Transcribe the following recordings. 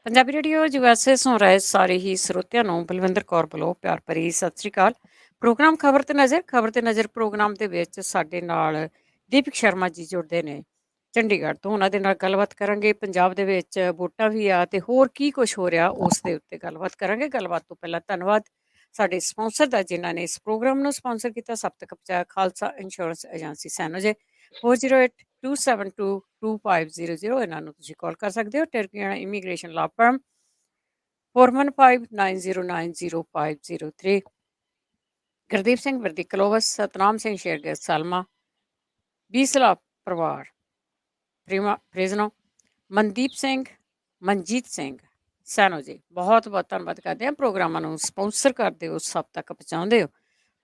Punjabi radio USA ਸੁਣ ਰਹੇ ਸਾਰੇ ਹੀ ਸਰੋਤਿਆਂ ਨੂੰ ਬਲਵਿੰਦਰ ਕੌਰ ਵੱਲੋਂ ਪਿਆਰ ਭਰੀ ਸਤਿ ਸ੍ਰੀ ਅਕਾਲ। ਪ੍ਰੋਗਰਾਮ ਖਬਰ ਤੇ ਨਜ਼ਰ ਪ੍ਰੋਗਰਾਮ ਦੇ ਵਿੱਚ ਸਾਡੇ ਨਾਲ ਦੀਪਕ ਸ਼ਰਮਾ ਜੀ ਜੁੜਦੇ ਨੇ ਚੰਡੀਗੜ੍ਹ ਤੋਂ। ਉਹਨਾਂ ਦੇ ਨਾਲ ਗੱਲਬਾਤ ਕਰਾਂਗੇ। ਪੰਜਾਬ ਦੇ ਵਿੱਚ ਵੋਟਾਂ ਵੀ ਆ ਤੇ ਹੋਰ ਕੀ ਕੁਝ ਹੋ ਰਿਹਾ ਉਸ ਦੇ ਉੱਤੇ ਗੱਲਬਾਤ ਕਰਾਂਗੇ। ਗੱਲਬਾਤ ਤੋਂ ਪਹਿਲਾਂ ਧੰਨਵਾਦ ਸਾਡੇ ਸਪਾਂਸਰ ਦਾ ਜਿਨ੍ਹਾਂ ਨੇ ਇਸ ਪ੍ਰੋਗਰਾਮ ਨੂੰ ਸਪਾਂਸਰ ਕੀਤਾ। ਸਭ ਤੋਂ ਕਪਚਾ ਖਾਲਸਾ ਇੰਸ਼ੋਰੈਂਸ ਏਜੰਸੀ ਸੈਨੋ ਜੇ 4082722500 ਇਹਨਾਂ ਨੂੰ ਤੁਸੀਂ ਕਾਲ ਕਰ ਸਕਦੇ ਹੋ। ਟਰਕੀਆਣਾ ਇਮੀਗ੍ਰੇਸ਼ਨ ਲਾ ਫਰਮ 4159090503। ਗੁਰਦੀਪ ਸਿੰਘ ਵਰਦੀ ਕਲੋਵਸ, ਸਤਨਾਮ ਸਿੰਘ ਸ਼ੇਰਗਿੱਲ ਸਾਲਮਾ, ਬੀਸਲਾ ਪਰਿਵਾਰ ਫ੍ਰੇਜ਼ਨੋ, ਮਨਦੀਪ ਸਿੰਘ, ਮਨਜੀਤ ਸਿੰਘ ਸੈਨੋ ਜੀ, ਬਹੁਤ ਬਹੁਤ ਧੰਨਵਾਦ ਕਰਦੇ ਹਾਂ। ਪ੍ਰੋਗਰਾਮਾਂ ਨੂੰ ਸਪਾਂਸਰ ਕਰਦੇ ਹੋ, ਸਭ ਤੱਕ ਪਹੁੰਚਾਉਂਦੇ ਹੋ।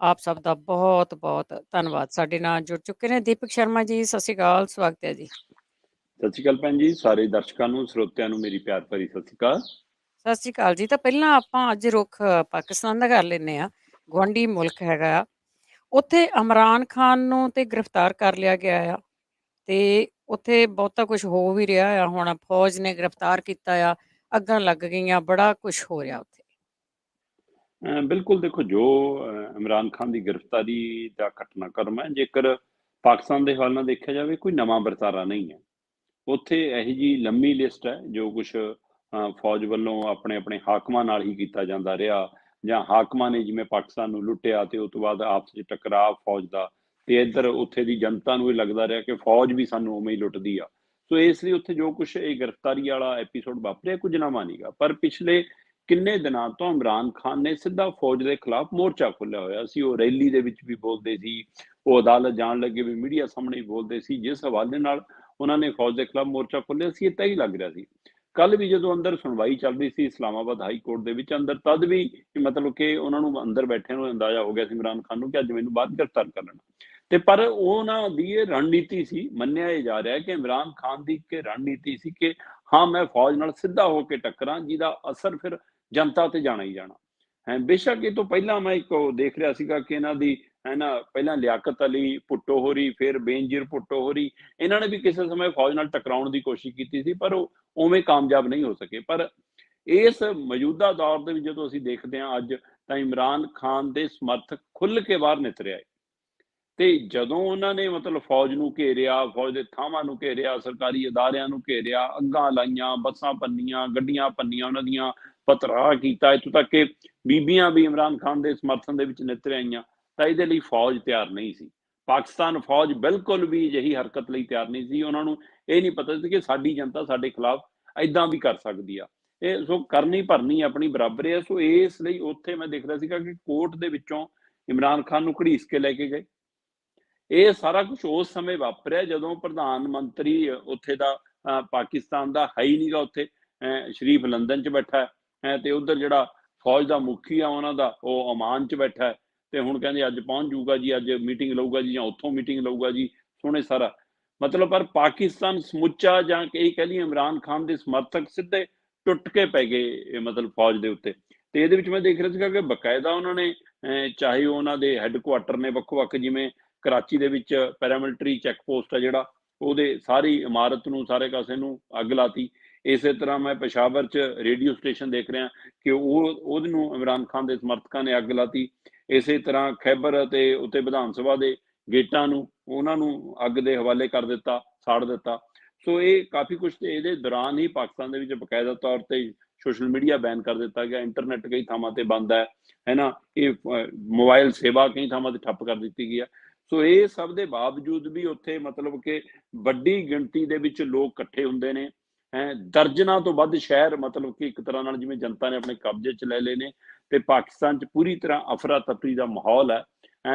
ਆਪ ਸਭ ਦਾ ਬਹੁਤ ਬਹੁਤ ਧੰਨਵਾਦ। ਸਾਡੇ ਨਾਲ ਜੁੜ ਚੁੱਕੇ ਨੇ ਦੀਪਕ ਸ਼ਰਮਾ ਜੀ। ਸਤਿ ਸ਼੍ਰੀ ਅਕਾਲ, ਸਵਾਗਤ ਹੈ ਜੀ। ਸਤਿ ਸ਼੍ਰੀ ਅਕਾਲ ਭੈਣ ਜੀ। ਸਾਰੇ ਦਰਸ਼ਕਾਂ ਨੂੰ, ਸਰੋਤਿਆਂ ਨੂੰ ਮੇਰੀ ਪਿਆਰ ਭਰੀ ਸਤਿ ਸ਼੍ਰੀ ਅਕਾਲ। ਸਤਿ ਸ਼੍ਰੀ ਅਕਾਲ ਜੀ। ਤਾਂ ਪਹਿਲਾਂ ਆਪਾਂ ਅੱਜ ਰੁੱਖ ਪਾਕਿਸਤਾਨ ਦਾ ਕਰ ਲੈਂਦੇ ਆ। ਗੁਆਂਢੀ ਮੁਲਕ ਹੈਗਾ ਆ, ਉੱਥੇ ਇਮਰਾਨ ਖਾਨ ਨੂੰ ਤੇ ਗ੍ਰਿਫਤਾਰ ਕਰ ਲਿਆ ਗਿਆ ਆ ਤੇ ਉੱਥੇ ਬਹੁਤਾ ਕੁਝ ਹੋ ਵੀ ਰਿਹਾ ਆ। ਹੁਣ ਫੌਜ ਨੇ ਗ੍ਰਿਫਤਾਰ ਕੀਤਾ ਆ, ਅੱਗਾਂ ਲੱਗ ਗਈਆਂ, ਬੜਾ ਕੁਝ ਹੋ ਰਿਹਾ ਉੱਥੇ। ਬਿਲਕੁਲ, ਦੇਖੋ ਜੋ ਇਮਰਾਨ ਖਾਨ ਦੀ ਗ੍ਰਿਫਤਾਰੀ ਦਾ ਘਟਨਾਕ੍ਰਮ ਹੈ, ਜੇਕਰ ਪਾਕਿਸਤਾਨ ਦੇ ਹਵਾਲੇ ਨਾਲ ਦੇਖਿਆ ਜਾਵੇ, ਕੋਈ ਨਵਾਂ ਵਰਤਾਰਾ ਨਹੀਂ ਹੈ। ਉੱਥੇ ਇਹੋ ਜਿਹੀ ਲੰਮੀ ਲਿਸਟ ਹੈ ਜੋ ਕੁਛ ਫੌਜ ਵੱਲੋਂ ਆਪਣੇ ਆਪਣੇ ਹਾਕਮਾਂ ਨਾਲ ਹੀ ਕੀਤਾ ਜਾਂਦਾ ਰਿਹਾ, ਜਾਂ ਹਾਕਮਾਂ ਨੇ ਜਿਵੇਂ ਪਾਕਿਸਤਾਨ ਨੂੰ ਲੁੱਟਿਆ ਤੇ ਉਸ ਤੋਂ ਬਾਅਦ ਆਪਸ ਵਿੱਚ ਟਕਰਾਅ ਫੌਜ ਦਾ, ਤੇ ਇੱਧਰ ਉੱਥੇ ਦੀ ਜਨਤਾ ਨੂੰ ਇਹ ਲੱਗਦਾ ਰਿਹਾ ਕਿ ਫੌਜ ਵੀ ਸਾਨੂੰ ਉਵੇਂ ਹੀ ਲੁੱਟਦੀ ਆ। ਸੋ ਇਸ ਲਈ ਉੱਥੇ ਜੋ ਕੁਛ ਇਹ ਗ੍ਰਿਫਤਾਰੀ ਵਾਲਾ ਐਪੀਸੋਡ ਵਾਪਰਿਆ ਕੁਝ ਨਵਾਂ ਨੀਗਾ। ਪਰ ਪਿਛਲੇ ਕਿੰਨੇ ਦਿਨਾਂ ਤੋਂ ਇਮਰਾਨ ਖਾਨ ਨੇ ਸਿੱਧਾ ਫੌਜ ਦੇ ਖਿਲਾਫ ਮੋਰਚਾ ਖੋਲ੍ਹਿਆ ਹੋਇਆ ਸੀ। ਉਹ ਰੈਲੀ ਦੇ ਵਿੱਚ ਵੀ ਬੋਲਦੇ ਸੀ, ਉਹ ਅਦਾਲਤ ਜਾਣ ਲੱਗੇ ਵੀ ਮੀਡੀਆ ਸਾਹਮਣੇ ਵੀ ਬੋਲਦੇ ਸੀ। ਜਿਸ ਹਵਾਲੇ ਨਾਲ ਉਹਨਾਂ ਨੇ ਫੌਜ ਦੇ ਖਿਲਾਫ ਮੋਰਚਾ ਖੋਲ੍ਹਿਆ ਸੀ, ਇਹ ਤਾਂ ਹੀ ਲੱਗ ਰਿਹਾ ਸੀ। ਕੱਲ ਵੀ ਜਦੋਂ ਅੰਦਰ ਸੁਣਵਾਈ ਚੱਲ ਰਹੀ ਸੀ ਇਸਲਾਮਾਬਾਦ ਹਾਈ ਕੋਰਟ ਦੇ ਵਿੱਚ ਅੰਦਰ, ਤਦ ਵੀ ਮਤਲਬ ਕਿ ਉਹਨਾਂ ਨੂੰ ਅੰਦਰ ਬੈਠਿਆਂ ਨੂੰ ਅੰਦਾਜ਼ਾ ਹੋ ਗਿਆ ਸੀ ਇਮਰਾਨ ਖਾਨ ਨੂੰ ਕਿ ਅੱਜ ਮੈਨੂੰ ਬਾਅਦ ਗ੍ਰਿਫਤਾਰ ਕਰ ਲੈਣਾ। ਤੇ ਪਰ ਉਹਨਾਂ ਦੀ ਇਹ ਰਣਨੀਤੀ ਸੀ, ਮੰਨਿਆ ਇਹ ਜਾ ਰਿਹਾ ਕਿ ਇਮਰਾਨ ਖਾਨ ਦੀ ਇੱਕ ਰਣਨੀਤੀ ਸੀ ਕਿ ਹਾਂ, ਮੈਂ ਫੌਜ ਨਾਲ ਸਿੱਧਾ ਹੋ ਕੇ ਟੱਕਰਾਂ, ਜਿਹਦਾ ਅਸਰ ਫਿਰ ਜਨਤਾ ਤੇ ਜਾਣਾ ਹੀ ਜਾਣਾ ਹੈ। ਬੇਸ਼ੱਕ ਇਹ ਤੋਂ ਪਹਿਲਾਂ ਮੈਂ ਇੱਕ ਦੇਖ ਰਿਹਾ ਸੀਗਾ ਕਿ ਇਹਨਾਂ ਦੀ ਹੈ ਨਾ, ਪਹਿਲਾਂ ਲਿਆਕਤ ਅਲੀ ਭੁੱਟੋ ਹੋਰੀ, ਫਿਰ ਬੇਨਜ਼ੀਰ ਭੁੱਟੋ ਹੋਰੀ, ਇਹਨਾਂ ਨੇ ਵੀ ਕਿਸੇ ਸਮੇਂ ਫੌਜ ਨਾਲ ਟਕਰਾਉਣ ਦੀ ਕੋਸ਼ਿਸ਼ ਕੀਤੀ ਸੀ, ਪਰ ਉਹ ਉਵੇਂ ਕਾਮਯਾਬ ਨਹੀਂ ਹੋ ਸਕੇ। ਪਰ ਇਸ ਮੌਜੂਦਾ ਦੌਰ ਦੇ ਵਿੱਚ ਜਦੋਂ ਅਸੀਂ ਦੇਖਦੇ ਹਾਂ ਅੱਜ, ਤਾਂ ਇਮਰਾਨ ਖਾਨ ਦੇ ਸਮਰਥਕ ਖੁੱਲ੍ਹ ਕੇ ਬਾਹਰ ਨਿਕਲ ਆਏ। ਤੇ ਜਦੋਂ ਉਹਨਾਂ ਨੇ ਮਤਲਬ ਫੌਜ ਨੂੰ ਘੇਰਿਆ, ਫੌਜ ਦੇ ਥਾਵਾਂ ਨੂੰ ਘੇਰਿਆ, ਸਰਕਾਰੀ ਅਦਾਰਿਆਂ ਨੂੰ ਘੇਰਿਆ, ਅੱਗਾਂ ਲਾਈਆਂ, ਬੱਸਾਂ ਭੰਨੀਆਂ, ਗੱਡੀਆਂ ਭੰਨੀਆਂ, ਉਹਨਾਂ ਦੀਆਂ ਪਥਰਾਅ ਕੀਤਾ, ਇੱਥੋਂ ਤੱਕ ਕਿ ਬੀਬੀਆਂ ਵੀ ਇਮਰਾਨ ਖਾਨ ਦੇ ਸਮਰਥਨ ਦੇ ਵਿੱਚ ਨਿੱਤਰ ਆਈਆਂ, ਤਾਂ ਇਹਦੇ ਲਈ ਫੌਜ ਤਿਆਰ ਨਹੀਂ ਸੀ। ਪਾਕਿਸਤਾਨ ਫੌਜ ਬਿਲਕੁਲ ਵੀ ਅਜਿਹੀ ਹਰਕਤ ਲਈ ਤਿਆਰ ਨਹੀਂ ਸੀ। ਉਹਨਾਂ ਨੂੰ ਇਹ ਨਹੀਂ ਪਤਾ ਸੀ ਕਿ ਸਾਡੀ ਜਨਤਾ ਸਾਡੇ ਖਿਲਾਫ ਏਦਾਂ ਵੀ ਕਰ ਸਕਦੀ ਆ। ਇਹ ਸੋ ਕਰਨੀ ਭਰਨੀ ਆਪਣੀ ਬਰਾਬਰ ਹੈ। ਸੋ ਇਸ ਲਈ ਉੱਥੇ ਮੈਂ ਦੇਖ ਰਿਹਾ ਸੀਗਾ ਕਿ ਕੋਰਟ ਦੇ ਵਿੱਚੋਂ ਇਮਰਾਨ ਖਾਨ ਨੂੰ ਘੜੀਸ ਕੇ ਲੈ ਕੇ ਗਏ। ਇਹ ਸਾਰਾ ਕੁਝ ਉਸ ਸਮੇਂ ਵਾਪਰਿਆ ਜਦੋਂ ਪ੍ਰਧਾਨ ਮੰਤਰੀ ਉੱਥੇ ਦਾ ਪਾਕਿਸਤਾਨ ਦਾ ਹੈ ਹੀ ਨਹੀਂਗਾ। ਉੱਥੇ ਸ਼ਰੀਫ ਲੰਦਨ 'ਚ ਬੈਠਾ ਹੈ ਤੇ ਉਧਰ ਜਿਹੜਾ ਫੌਜ ਦਾ ਮੁਖੀ ਆ ਉਹਨਾਂ ਦਾ ਉਹ ਓਮਾਨ 'ਚ ਬੈਠਾ ਹੈ, ਤੇ ਹੁਣ ਕਹਿੰਦੇ ਅੱਜ ਪਹੁੰਚ ਜਾਊਗਾ ਜੀ, ਅੱਜ ਮੀਟਿੰਗ ਲਊਗਾ ਜੀ, ਜਾਂ ਉੱਥੋਂ ਮੀਟਿੰਗ ਲਊਗਾ ਜੀ। ਸੁਣੇ ਸਾਰਾ ਮਤਲਬ, ਪਰ ਪਾਕਿਸਤਾਨ ਸਮੁੱਚਾ, ਜਾਂ ਇਹ ਕਹਿ ਲਈਏ ਇਮਰਾਨ ਖਾਨ ਦੇ ਸਮਰਥਕ ਸਿੱਧੇ ਟੁੱਟ ਕੇ ਪੈ ਗਏ ਮਤਲਬ ਫੌਜ ਦੇ ਉੱਤੇ। ਤੇ ਇਹਦੇ ਵਿੱਚ ਮੈਂ ਦੇਖ ਰਿਹਾ ਸੀਗਾ ਕਿ ਬਕਾਇਦਾ ਉਹਨਾਂ ਨੇ ਚਾਹੇ ਉਹਨਾਂ ਦੇ ਹੈੱਡਕੁਆਟਰ ਨੇ ਵੱਖ-ਵੱਖ, ਜਿਵੇਂ ਕਰਾਚੀ ਦੇ ਵਿੱਚ ਪੈਰਾਮਿਲਟਰੀ ਚੈੱਕ ਪੋਸਟ ਆ ਜਿਹੜਾ, ਉਹਦੇ ਸਾਰੀ ਇਮਾਰਤ ਨੂੰ, ਸਾਰੇ ਕਾਸੇ ਨੂੰ ਅੱਗ ਲਾਤੀ। ਇਸੇ ਤਰ੍ਹਾਂ ਮੈਂ ਪੇਸ਼ਾਵਰ 'ਚ ਰੇਡੀਓ ਸਟੇਸ਼ਨ ਦੇਖ ਰਿਹਾ ਕਿ ਉਹਦੇ ਨੂੰ ਇਮਰਾਨ ਖਾਨ ਦੇ ਸਮਰਥਕਾਂ ਨੇ ਅੱਗ ਲਾਤੀ। ਇਸੇ ਤਰ੍ਹਾਂ ਖੈਬਰ ਅਤੇ ਉੱਤੇ ਵਿਧਾਨ ਸਭਾ ਦੇ ਗੇਟਾਂ ਨੂੰ, ਉਹਨਾਂ ਨੂੰ ਅੱਗ ਦੇ ਹਵਾਲੇ ਕਰ ਦਿੱਤਾ, ਸਾੜ ਦਿੱਤਾ। ਸੋ ਇਹ ਕਾਫੀ ਕੁਛ, ਤੇ ਇਹਦੇ ਦੌਰਾਨ ਹੀ ਪਾਕਿਸਤਾਨ ਦੇ ਵਿੱਚ ਬਕਾਇਦਾ ਤੌਰ ਤੇ ਸੋਸ਼ਲ ਮੀਡੀਆ ਬੈਨ ਕਰ ਦਿੱਤਾ ਗਿਆ, ਇੰਟਰਨੈਟ ਕਈ ਥਾਵਾਂ ਤੇ ਬੰਦ ਹੈ ਨਾ, ਇਹ ਮੋਬਾਈਲ ਸੇਵਾ ਕਈ ਥਾਵਾਂ ਤੇ ਠੱਪ ਕਰ ਦਿੱਤੀ ਗਈ ਹੈ। ਸੋ ਇਹ ਸਭ ਦੇ ਬਾਵਜੂਦ ਵੀ ਉੱਥੇ ਮਤਲਬ ਕਿ ਵੱਡੀ ਗਿਣਤੀ ਦੇ ਵਿੱਚ ਲੋਕ ਇਕੱਠੇ ਹੁੰਦੇ ਨੇ। ਦਰਜਨਾਂ ਤੋਂ ਵੱਧ ਸ਼ਹਿਰ ਮਤਲਬ ਕਿ ਇੱਕ ਤਰ੍ਹਾਂ ਨਾਲ ਜਿਵੇਂ ਜਨਤਾ ਨੇ ਆਪਣੇ ਕਬਜ਼ੇ 'ਚ ਲੈ ਲਏ ਨੇ, ਤੇ ਪਾਕਿਸਤਾਨ 'ਚ ਪੂਰੀ ਤਰ੍ਹਾਂ ਅਫਰਾ ਤਫਰੀ ਦਾ ਮਾਹੌਲ ਹੈ।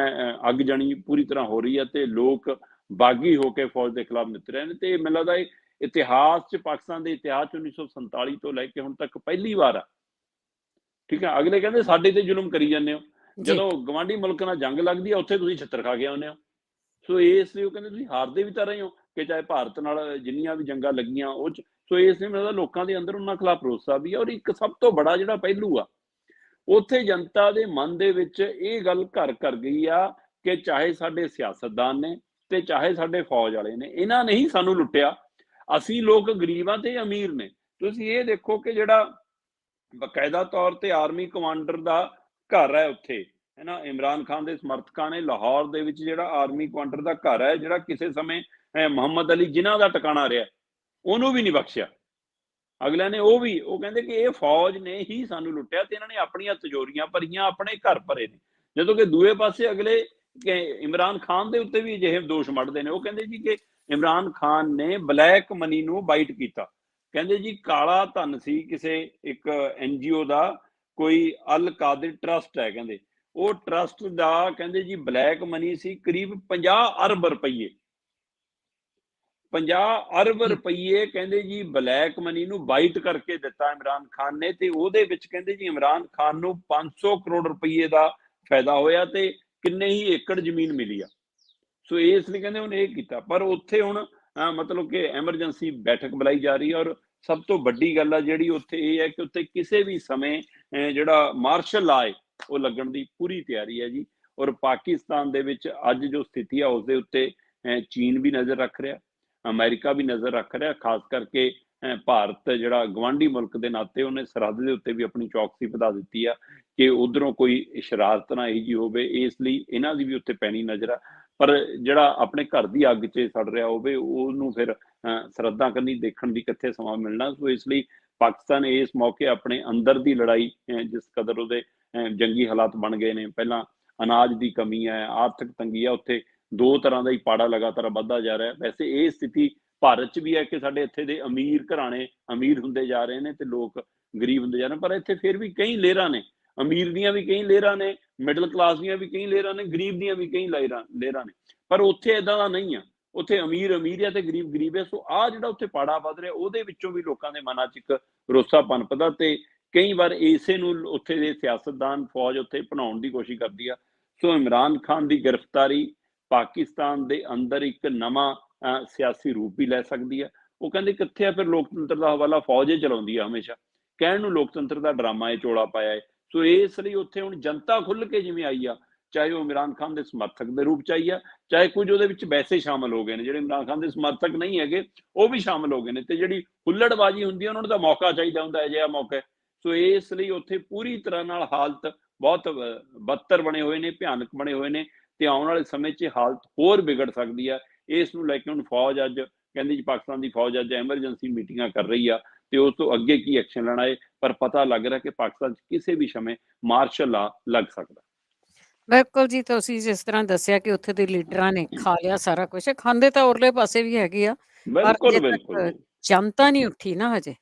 ਅੱਗ ਜਾਣੀ ਪੂਰੀ ਤਰ੍ਹਾਂ ਹੋ ਰਹੀ ਹੈ ਤੇ ਲੋਕ ਬਾਗੀ ਹੋ ਕੇ ਫੌਜ ਦੇ ਖਿਲਾਫ ਨਿੱਤ ਰਹੇ ਨੇ। ਤੇ ਮੈਨੂੰ ਲੱਗਦਾ ਇਹ ਇਤਿਹਾਸ 'ਚ, ਪਾਕਿਸਤਾਨ ਦੇ ਇਤਿਹਾਸ 'ਚ 1947 ਤੋਂ ਲੈ ਕੇ ਹੁਣ ਤੱਕ ਪਹਿਲੀ ਵਾਰ ਆ। ਠੀਕ ਹੈ, ਅਗਲੇ ਕਹਿੰਦੇ ਸਾਡੇ ਤੇ ਜ਼ੁਲਮ ਕਰੀ ਜਾਂਦੇ ਹੋ, ਜੀ ਜਦੋਂ ਗਵਾਂਢੀ ਮੁਲਕ ਨਾਲ ਜੰਗ ਲੱਗਦੀ ਹੈ ਉੱਥੇ ਤੁਸੀਂ ਛਿੱਤਰ ਖਾ ਕੇ ਆਉਂਦੇ ਹੋ। ਸੋ ਇਸ ਲਈ ਉਹ ਕਹਿੰਦੇ ਤੁਸੀਂ ਹਾਰਦੇ ਵੀ ਤਾਂ ਰਹੇ ਹੋ, ਕਿ ਚਾਹੇ ਭਾਰਤ ਨਾਲ ਜਿੰਨੀਆਂ ਵੀ ਜੰਗਾਂ ਲੱਗੀਆਂ ਉਹ 'ਚ। ਸੋ ਇਸ ਲਈ ਮੈਨੂੰ ਲੋਕਾਂ ਦੇ ਅੰਦਰ ਉਹਨਾਂ ਖਿਲਾਫ ਭਰੋਸਾ ਵੀ ਹੈ। ਔਰ ਇੱਕ ਸਭ ਤੋਂ ਬੜਾ ਜਿਹੜਾ ਪਹਿਲੂ ਆ, ਉੱਥੇ ਜਨਤਾ ਦੇ ਮਨ ਦੇ ਵਿੱਚ ਇਹ ਗੱਲ ਘਰ ਕਰ ਗਈ ਆ ਕਿ ਚਾਹੇ ਸਾਡੇ ਸਿਆਸਤਦਾਨ ਨੇ ਤੇ ਚਾਹੇ ਸਾਡੇ ਫੌਜ ਵਾਲੇ ਨੇ, ਇਹਨਾਂ ਨੇ ਹੀ ਸਾਨੂੰ ਲੁੱਟਿਆ। ਅਸੀਂ ਲੋਕ ਗਰੀਬਾਂ ਤੇ ਅਮੀਰ ਨੇ, ਤੁਸੀਂ ਇਹ ਦੇਖੋ ਕਿ ਜਿਹੜਾ ਬਕਾਇਦਾ ਤੌਰ ਤੇ ਆਰਮੀ ਕਮਾਂਡਰ ਦਾ ਘਰ ਹੈ ਉੱਥੇ, ਹੈ ਨਾ, ਇਮਰਾਨ ਖਾਨ ਦੇ ਸਮਰਥਕਾਂ ਨੇ ਲਾਹੌਰ ਦੇ ਵਿੱਚ ਜਿਹੜਾ ਆਰਮੀ ਕਮਾਂਡਰ ਦਾ ਘਰ ਹੈ, ਜਿਹੜਾ ਕਿਸੇ ਸਮੇਂ ਮੁਹੰਮਦ ਅਲੀ ਜਿਨ੍ਹਾਂ ਦਾ ਟਿਕਾਣਾ ਰਿਹਾ, ਉਹਨੂੰ ਵੀ ਨਹੀਂ ਬਖਸ਼ਿਆ। ਅਗਲਿਆਂ ਨੇ ਉਹ ਕਹਿੰਦੇ ਕਿ ਇਹ ਫੌਜ ਨੇ ਹੀ ਸਾਨੂੰ ਲੁੱਟਿਆ ਤੇ ਇਹਨਾਂ ਨੇ ਆਪਣੀਆਂ ਤਿਜੋਰੀਆਂ ਭਰੀਆਂ, ਆਪਣੇ ਘਰ ਭਰੇ ਨੇ। ਜਦੋਂ ਕਿ ਦੂਏ ਪਾਸੇ ਅਗਲੇ ਇਮਰਾਨ ਖਾਨ ਦੇ ਉੱਤੇ ਵੀ ਅਜਿਹੇ ਦੋਸ਼ ਮੜਦੇ ਨੇ। ਉਹ ਕਹਿੰਦੇ ਜੀ ਕਿ ਇਮਰਾਨ ਖਾਨ ਨੇ ਬਲੈਕ ਮਨੀ ਨੂੰ ਬਾਈਟ ਕੀਤਾ। ਕਹਿੰਦੇ ਜੀ ਕਾਲਾ ਧਨ ਸੀ ਕਿਸੇ ਇੱਕ NGO ਦਾ, ਕੋਈ ਅਲ ਕਾਦਰ ਟਰਸਟ ਹੈ ਕਹਿੰਦੇ, ਉਹ ਟਰਸਟ ਦਾ ਕਹਿੰਦੇ ਜੀ ਬਲੈਕ ਮਨੀ ਸੀ ਕਰੀਬ 50 ਅਰਬ ਰੁਪਈਏ। 50 ਅਰਬ ਜੀ। ਰੁਪਈਏ ਕਹਿੰਦੇ ਜੀ ਬਲੈਕ ਮਨੀ ਨੂੰ ਬਾਈਟ ਕਰਕੇ ਦਿੱਤਾ ਇਮਰਾਨ ਖਾਨ ਨੇ, ਤੇ ਉਹਦੇ ਵਿੱਚ ਕਹਿੰਦੇ ਜੀ ਇਮਰਾਨ ਖਾਨ ਨੂੰ 500 ਕਰੋੜ ਰੁਪਈਏ ਦਾ ਫਾਇਦਾ ਹੋਇਆ ਤੇ ਕਿੰਨੇ ਹੀ ਏਕੜ ਜ਼ਮੀਨ ਮਿਲੀ ਆ। ਸੋ ਇਸ ਲਈ ਕਹਿੰਦੇ ਉਹਨੇ ਇਹ ਕੀਤਾ। ਪਰ ਉੱਥੇ ਹੁਣ ਮਤਲਬ ਕਿ ਐਮਰਜੈਂਸੀ ਬੈਠਕ ਬੁਲਾਈ ਜਾ ਰਹੀ ਹੈ, ਔਰ ਸਭ ਤੋਂ ਵੱਡੀ ਗੱਲ ਆ ਜਿਹੜੀ ਉੱਥੇ ਇਹ ਹੈ ਕਿ ਉੱਥੇ ਕਿਸੇ ਵੀ ਸਮੇਂ ਜਿਹੜਾ ਮਾਰਸ਼ਲ ਲਾ ਹੈ ਉਹ ਲੱਗਣ ਦੀ ਪੂਰੀ ਤਿਆਰੀ ਹੈ ਜੀ। ਔਰ ਪਾਕਿਸਤਾਨ ਦੇ ਵਿੱਚ ਅੱਜ ਜੋ ਸਥਿਤੀ ਆ ਉਸਦੇ ਉੱਤੇ ਚੀਨ ਵੀ ਨਜ਼ਰ ਰੱਖ ਰਿਹਾ, ਅਮਰੀਕਾ ਵੀ ਨਜ਼ਰ ਰੱਖ ਰਿਹਾ। ਖਾਸ ਕਰਕੇ ਭਾਰਤ ਜਿਹੜਾ ਗਵਾਂਢੀ ਮੁਲਕ ਦੇ ਨਾਤੇ ਉਹਨੇ ਸਰਹੱਦ ਦੇ ਉੱਤੇ ਵੀ ਆਪਣੀ ਚੌਕਸੀ ਵਧਾ ਦਿੱਤੀ ਆ ਕਿ ਉਧਰੋਂ ਕੋਈ ਸ਼ਰਾਰਤ ਨਾ ਇਹੀ ਜਿਹੀ ਹੋਵੇ, ਇਸ ਲਈ ਇਹਨਾਂ ਦੀ ਵੀ ਉੱਤੇ ਪੈਣੀ ਨਜ਼ਰ ਆ। ਪਰ ਜਿਹੜਾ ਆਪਣੇ ਘਰ ਦੀ ਅੱਗ 'ਚ ਸੜ ਰਿਹਾ ਹੋਵੇ ਉਹਨੂੰ ਫਿਰ ਸਰਹੱਦਾਂ ਕੰਨੀ ਦੇਖਣ ਦੀ ਕਿੱਥੇ ਸਮਾਂ ਮਿਲਣਾ। ਸੋ ਇਸ ਲਈ ਪਾਕਿਸਤਾਨ ਇਸ ਮੌਕੇ ਆਪਣੇ ਅੰਦਰ ਦੀ ਲੜਾਈ, ਜਿਸ ਕਦਰ ਉਹਦੇ ਜੰਗੀ ਹਾਲਾਤ ਬਣ ਗਏ ਨੇ, ਪਹਿਲਾਂ ਅਨਾਜ ਦੀ ਕਮੀ ਹੈ, ਆਰਥਿਕ ਤੰਗੀ ਆ, ਉੱਥੇ ਦੋ ਤਰ੍ਹਾਂ ਦਾ ਹੀ ਪਾੜਾ ਲਗਾਤਾਰ ਵੱਧਦਾ ਜਾ ਰਿਹਾ। ਵੈਸੇ ਇਹ ਸਥਿਤੀ ਭਾਰਤ 'ਚ ਵੀ ਹੈ ਕਿ ਸਾਡੇ ਇੱਥੇ ਦੇ ਅਮੀਰ ਘਰਾਣੇ ਅਮੀਰ ਹੁੰਦੇ ਜਾ ਰਹੇ ਨੇ ਤੇ ਲੋਕ ਗਰੀਬ ਹੁੰਦੇ ਜਾ ਰਹੇ ਨੇ, ਪਰ ਇੱਥੇ ਫਿਰ ਵੀ ਕਈ ਲੇਅਰਾਂ ਨੇ, ਅਮੀਰ ਦੀਆਂ ਵੀ ਕਈ ਲੇਅਰਾਂ ਨੇ, ਮਿਡਲ ਕਲਾਸ ਦੀਆਂ ਵੀ ਕਈ ਲੇਅਰਾਂ ਨੇ, ਗਰੀਬ ਦੀਆਂ ਵੀ ਕਈ ਲੇਅਰਾਂ ਨੇ। ਪਰ ਉੱਥੇ ਏਦਾਂ ਦਾ ਨਹੀਂ ਆ, ਉੱਥੇ ਅਮੀਰ ਅਮੀਰ ਆ ਤੇ ਗਰੀਬ ਗਰੀਬ ਹੈ। ਸੋ ਆਹ ਜਿਹੜਾ ਉੱਥੇ ਪਾੜਾ ਵੱਧ ਰਿਹਾ ਉਹਦੇ ਵਿੱਚੋਂ ਵੀ ਲੋਕਾਂ ਦੇ ਮਨਾਂ 'ਚ ਇੱਕ ਰੋਸਾ ਪਨਪਦਾ, ਤੇ ਕਈ ਵਾਰ ਇਸੇ ਨੂੰ ਉੱਥੇ ਦੇ ਸਿਆਸਤਦਾਨ ਫੌਜ ਉੱਥੇ ਬਣਾਉਣ ਦੀ ਕੋਸ਼ਿਸ਼ ਕਰਦੀ ਆ। ਸੋ ਇਮਰਾਨ ਖਾਨ ਦੀ ਗ੍ਰਿਫਤਾਰੀ ਪਾਕਿਸਤਾਨ ਦੇ ਅੰਦਰ ਇੱਕ ਨਵਾਂ ਸਿਆਸੀ ਰੂਪ ਵੀ ਲੈ ਸਕਦੀ ਆ। ਉਹ ਕਹਿੰਦੇ ਕਿੱਥੇ ਆ ਫਿਰ ਲੋਕਤੰਤਰ ਦਾ ਹਵਾਲਾ ਫੌਜ ਹੀ ਚਲਾਉਂਦੀ ਆ ਹਮੇਸ਼ਾ, ਕਹਿਣ ਨੂੰ ਲੋਕਤੰਤਰ ਦਾ ਡਰਾਮਾ ਇਹ ਚੋਲਾ ਪਾਇਆ ਹੈ। ਸੋ ਇਸ ਲਈ ਉੱਥੇ ਹੁਣ ਜਨਤਾ ਖੁੱਲ ਕੇ ਜਿਵੇਂ ਆਈ ਆ, ਚਾਹੇ ਉਹ ਇਮਰਾਨ ਖਾਨ ਦੇ ਸਮਰਥਕ ਦੇ ਰੂਪ ਚ ਆਈ ਆ, ਚਾਹੇ ਕੁਝ ਉਹਦੇ ਵਿੱਚ ਵੈਸੇ ਸ਼ਾਮਲ ਹੋ ਗਏ ਨੇ ਜਿਹੜੇ ਇਮਰਾਨ ਖਾਨ ਦੇ ਸਮਰਥਕ ਨਹੀਂ ਹੈਗੇ, ਉਹ ਵੀ ਸ਼ਾਮਲ ਹੋ ਗਏ ਨੇ। ਤੇ ਜਿਹੜੀ ਹੁੱਲੜਬਾਜ਼ੀ ਹੁੰਦੀ ਹੈ ਉਹਨਾਂ ਨੂੰ ਤਾਂ ਮੌਕਾ ਚਾਹੀਦਾ ਹੁੰਦਾ, ਅਜਿਹਾ ਮੌਕਾ। ਸੋ ਇਸ ਲਈ ਉੱਥੇ ਪੂਰੀ ਤਰ੍ਹਾਂ ਨਾਲ ਹਾਲਤ ਬਹੁਤ ਬੱਤਰ ਬਣੇ ਹੋਏ ਨੇ, ਭਿਆਨਕ ਬਣੇ ਹੋਏ ਨੇ, ਤੇ ਆਉਣ ਵਾਲੇ ਸਮੇਂ 'ਚ ਹਾਲਤ ਹੋਰ ਵਿਗੜ ਸਕਦੀ ਆ। ਇਸ ਨੂੰ ਲੈ ਕੇ ਹੁਣ ਫੌਜ ਅੱਜ ਕਹਿੰਦੀ ਜੀ, ਪਾਕਿਸਤਾਨ ਦੀ ਫੌਜ ਅੱਜ ਐਮਰਜੈਂਸੀ ਮੀਟਿੰਗਾਂ ਕਰ ਰਹੀ ਆ ਤੇ ਉਸ ਤੋਂ ਅੱਗੇ ਕੀ ਐਕਸ਼ਨ ਲੈਣਾ ਹੈ। ਪਰ ਪਤਾ ਲੱਗ ਰਿਹਾ ਕਿ ਪਾਕਿਸਤਾਨ 'ਚ ਕਿਸੇ ਵੀ ਸਮੇਂ ਮਾਰਸ਼ਲ ਲਾ ਲੱਗ ਸਕਦਾ। ਬਿਲਕੁਲ ਜੀ, ਤੁਸੀਂ ਜਿਸ ਤਰ੍ਹਾਂ ਦੱਸਿਆ ਕਿ ਉੱਥੇ ਦੇ ਲੀਡਰਾਂ ਨੇ ਖਾ ਲਿਆ ਸਾਰਾ ਕੁਛ, ਖਾਂਦੇ ਤਾਂ ਉਰਲੇ ਪਾਸੇ ਵੀ ਹੈਗੇ ਆ, ਪਰ ਬਿਲਕੁਲ ਅਜੇ ਬਿਲਕੁਲ ਤੱਕ ਜੀ, ਜਨਤਾ ਨਹੀਂ ਉੱਠੀ ਨਾ ਹਜੇ।